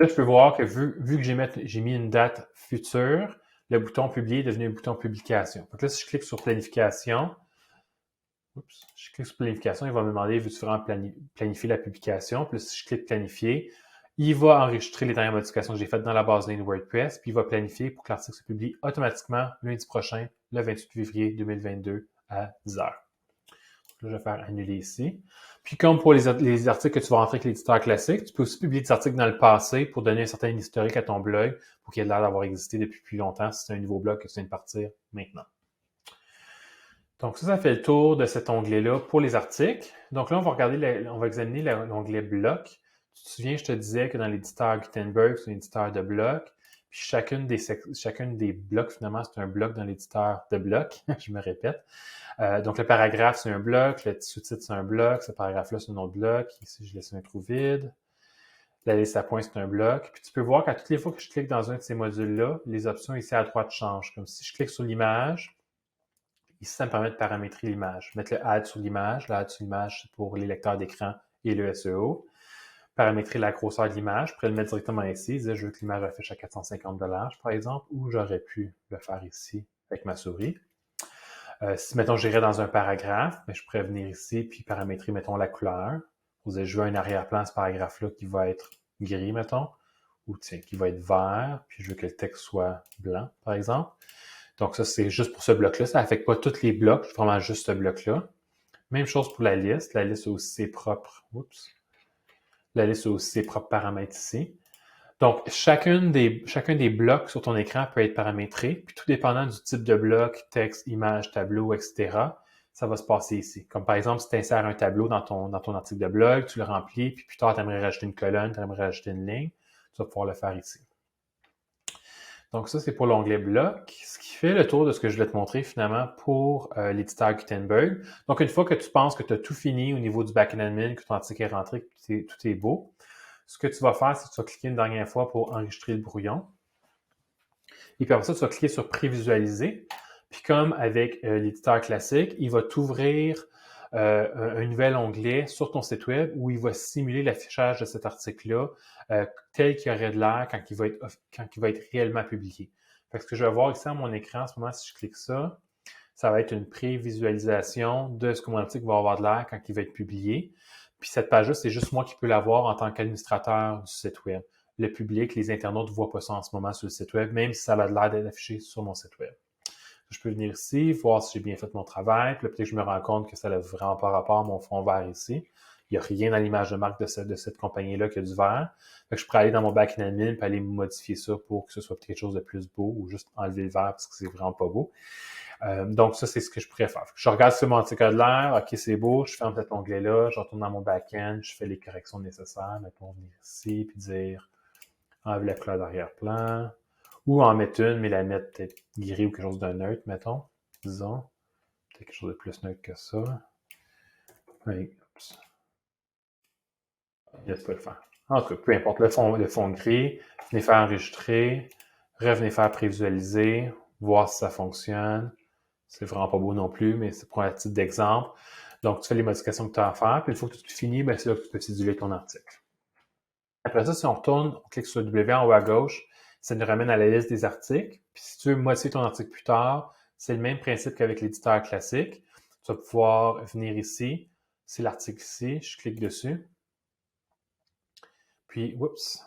Là, je peux voir que vu que j'ai mis une date future, le bouton publier est devenu un bouton publication. Donc là, si je clique sur planification, je clique sur planification, il va me demander, veux-tu vraiment planifier la publication? Puis là, si je clique planifier, il va enregistrer les dernières modifications que j'ai faites dans la base de données WordPress, puis il va planifier pour que l'article se publie automatiquement lundi prochain, le 28 février 2022 à 10 h. Là, je vais faire annuler ici. Puis comme pour les articles que tu vas rentrer avec l'éditeur classique, tu peux aussi publier des articles dans le passé pour donner un certain historique à ton blog pour qu'il ait l'air d'avoir existé depuis plus longtemps si c'est un nouveau blog que tu viens de partir maintenant. Donc ça fait le tour de cet onglet-là pour les articles. Donc là, on va examiner l'onglet bloc. Tu te souviens, je te disais que dans l'éditeur Gutenberg, c'est un éditeur de blocs. Puis chacune des blocs, finalement, c'est un bloc dans l'éditeur de blocs. Je me répète. Donc le paragraphe, c'est un bloc. Le sous-titre, c'est un bloc. Ce paragraphe-là, c'est un autre bloc. Ici, je laisse un trou vide. La liste à points, c'est un bloc. Puis tu peux voir qu'à toutes les fois que je clique dans un de ces modules-là, les options ici à droite changent. Comme si je clique sur l'image, ici, ça me permet de paramétrer l'image. Mettre le add sur l'image. Le add sur l'image, c'est pour les lecteurs d'écran et le SEO. Paramétrer la grosseur de l'image. Je pourrais le mettre directement ici. Dire, je veux que l'image affiche à 450 $, par exemple, ou j'aurais pu le faire ici avec ma souris. Si, mettons, j'irais dans un paragraphe, mais je pourrais venir ici puis paramétrer, mettons, la couleur. Vous avez, je veux un arrière-plan, ce paragraphe-là, qui va être gris, mettons, ou tiens, qui va être vert, puis je veux que le texte soit blanc, par exemple. Donc ça, c'est juste pour ce bloc-là. Ça n'affecte pas tous les blocs, vraiment juste ce bloc-là. Même chose pour la liste. La liste a aussi ses propres... La liste a aussi ses propres paramètres ici. Donc, chacun des blocs sur ton écran peut être paramétré, puis tout dépendant du type de bloc, texte, image, tableau, etc., ça va se passer ici. Comme par exemple, si tu insères un tableau dans ton article de blog, tu le remplis, puis plus tard, tu aimerais rajouter une colonne, tu aimerais rajouter une ligne, tu vas pouvoir le faire ici. Donc ça, c'est pour l'onglet bloc, ce qui fait le tour de ce que je voulais te montrer finalement pour l'éditeur Gutenberg. Donc une fois que tu penses que tu as tout fini au niveau du back-end admin, que ton article est rentré, que tout est beau, ce que tu vas faire, c'est que tu vas cliquer une dernière fois pour enregistrer le brouillon. Et puis après ça, tu vas cliquer sur prévisualiser. Puis comme avec l'éditeur classique, il va t'ouvrir un nouvel onglet sur ton site web où il va simuler l'affichage de cet article-là tel qu'il aurait de l'air quand il va être réellement publié. Fait que ce que je vais voir ici à mon écran en ce moment, si je clique ça, ça va être une prévisualisation de ce que mon article va avoir de l'air quand il va être publié. Puis cette page-là, c'est juste moi qui peux la voir en tant qu'administrateur du site web. Le public, les internautes ne voient pas ça en ce moment sur le site web, même si ça a l'air d'être affiché sur mon site web. Je peux venir ici, voir si j'ai bien fait mon travail, puis là, peut-être que je me rends compte que ça n'a vraiment pas rapport à mon fond vert ici. Il n'y a rien dans l'image de marque de cette compagnie-là que du vert. Fait que je pourrais aller dans mon back-end admin et aller modifier ça pour que ce soit quelque chose de plus beau ou juste enlever le vert parce que c'est vraiment pas beau. Donc ça, c'est ce que je pourrais faire. Je regarde sur mon article de l'air, ok, c'est beau, je ferme cet onglet-là, je retourne dans mon back-end, je fais les corrections nécessaires, mettons venir ici, puis dire enlever la couleur d'arrière-plan. Ou en mettre une, mais la mettre peut-être gris ou quelque chose de neutre, mettons. Disons. Peut-être quelque chose de plus neutre que ça. Oui. Laisse pas le faire. En tout cas, peu importe. Le fond gris. Venez faire enregistrer. Revenez faire prévisualiser. Voir si ça fonctionne. C'est vraiment pas beau non plus, mais c'est pour un titre d'exemple. Donc, tu fais les modifications que tu as à faire. Puis une fois que tu finis, ben, c'est là que tu peux céduler ton article. Après ça, si on retourne, on clique sur le W en haut à gauche, ça nous ramène à la liste des articles. Puis si tu veux modifier ton article plus tard, c'est le même principe qu'avec l'éditeur classique. Tu vas pouvoir venir ici, c'est l'article ici, je clique dessus. Puis, oups.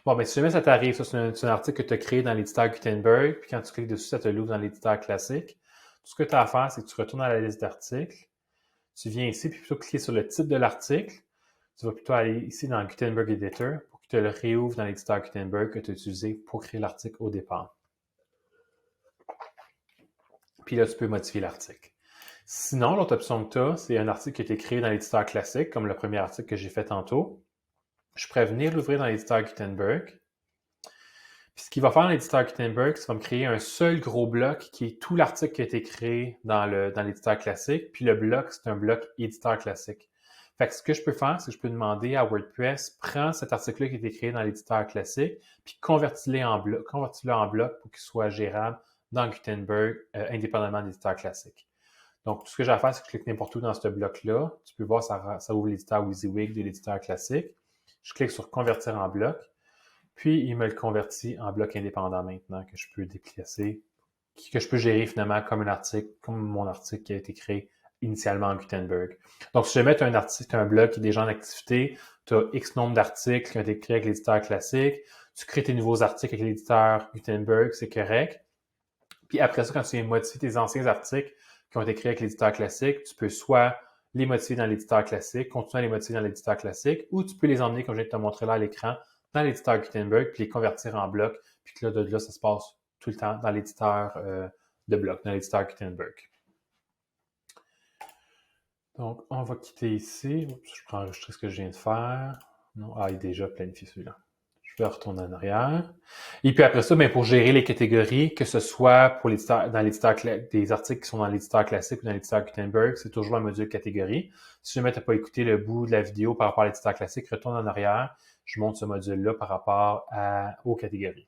Bon, ben si jamais ça t'arrive, ça c'est un article que tu as créé dans l'éditeur Gutenberg, puis quand tu cliques dessus, ça te l'ouvre dans l'éditeur classique. Tout ce que tu as à faire, c'est que tu retournes à la liste d'articles, tu viens ici, puis plutôt que cliquer sur le titre de l'article, tu vas plutôt aller ici dans Gutenberg Editor pour qu'il te le réouvre dans l'éditeur Gutenberg que tu as utilisé pour créer l'article au départ. Puis là, tu peux modifier l'article. Sinon, l'autre option que tu as, c'est un article qui a été créé dans l'éditeur classique, comme le premier article que j'ai fait tantôt. Je pourrais venir l'ouvrir dans l'éditeur Gutenberg. Puis ce qui va faire l'éditeur Gutenberg, ça va me créer un seul gros bloc qui est tout l'article qui a été créé dans l'éditeur classique, puis le bloc, c'est un bloc éditeur classique. Fait que ce que je peux faire, c'est que je peux demander à WordPress, prends cet article-là qui a été créé dans l'éditeur classique, puis convertis-le en bloc pour qu'il soit gérable dans Gutenberg, indépendamment de l'éditeur classique. Donc, tout ce que j'ai à faire, c'est que je clique n'importe où dans ce bloc-là. Tu peux voir, ça ouvre l'éditeur WYSIWYG de l'éditeur classique. Je clique sur Convertir en bloc. Puis, il me le convertit en bloc indépendant maintenant que je peux déplacer, que je peux gérer finalement comme un article, comme mon article qui a été créé initialement en Gutenberg. Donc, si jamais tu as un article, un blog qui est déjà en activité, tu as X nombre d'articles qui ont été créés avec l'éditeur classique, tu crées tes nouveaux articles avec l'éditeur Gutenberg, c'est correct. Puis après ça, quand tu viens modifier tes anciens articles qui ont été créés avec l'éditeur classique, tu peux soit les modifier dans l'éditeur classique, continuer à les modifier dans l'éditeur classique, ou tu peux les emmener, comme je viens de te montrer là à l'écran, dans l'éditeur Gutenberg, puis les convertir en bloc, puis que là, de là, ça se passe tout le temps dans l'éditeur de bloc, dans l'éditeur Gutenberg. Donc, on va quitter ici. Je prends enregistrer ce que je viens de faire. Non, il est déjà planifié celui-là. Je vais retourner en arrière. Et puis après ça, pour gérer les catégories, que ce soit pour dans l'éditeur des articles qui sont dans l'éditeur classique ou dans l'éditeur Gutenberg, c'est toujours un module catégorie. Si jamais tu n'as pas écouté le bout de la vidéo par rapport à l'éditeur classique, retourne en arrière. Je montre ce module-là par rapport aux catégories.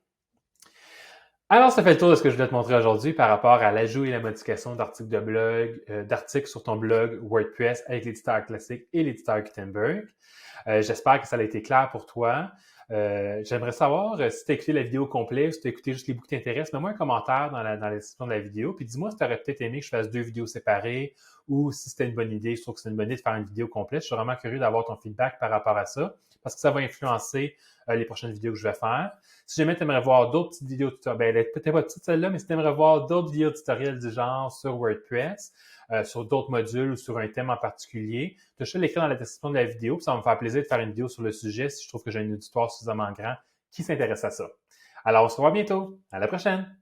Alors, ça fait le tour de ce que je voulais te montrer aujourd'hui par rapport à l'ajout et la modification d'articles de blog, d'articles sur ton blog WordPress avec l'éditeur classique et l'éditeur Gutenberg. J'espère que ça a été clair pour toi. J'aimerais savoir si tu as écouté la vidéo complète, si tu as écouté juste les bouts qui t'intéressent, mets-moi un commentaire dans la description de la vidéo, puis dis-moi si tu aurais peut-être aimé que je fasse 2 vidéos séparées ou si c'était une bonne idée. Je trouve que c'est une bonne idée de faire une vidéo complète. Je suis vraiment curieux d'avoir ton feedback par rapport à ça parce que ça va influencer les prochaines vidéos que je vais faire. Si jamais tu aimerais voir d'autres petites vidéos tutoriels, peut-être pas petites celle-là, mais si tu aimerais voir d'autres vidéos tutoriels du genre sur WordPress, sur d'autres modules ou sur un thème en particulier, tu peux l'écrire dans la description de la vidéo, puis ça va me faire plaisir de faire une vidéo sur le sujet si je trouve que j'ai un auditoire suffisamment grand qui s'intéresse à ça. Alors, on se revoit bientôt. À la prochaine!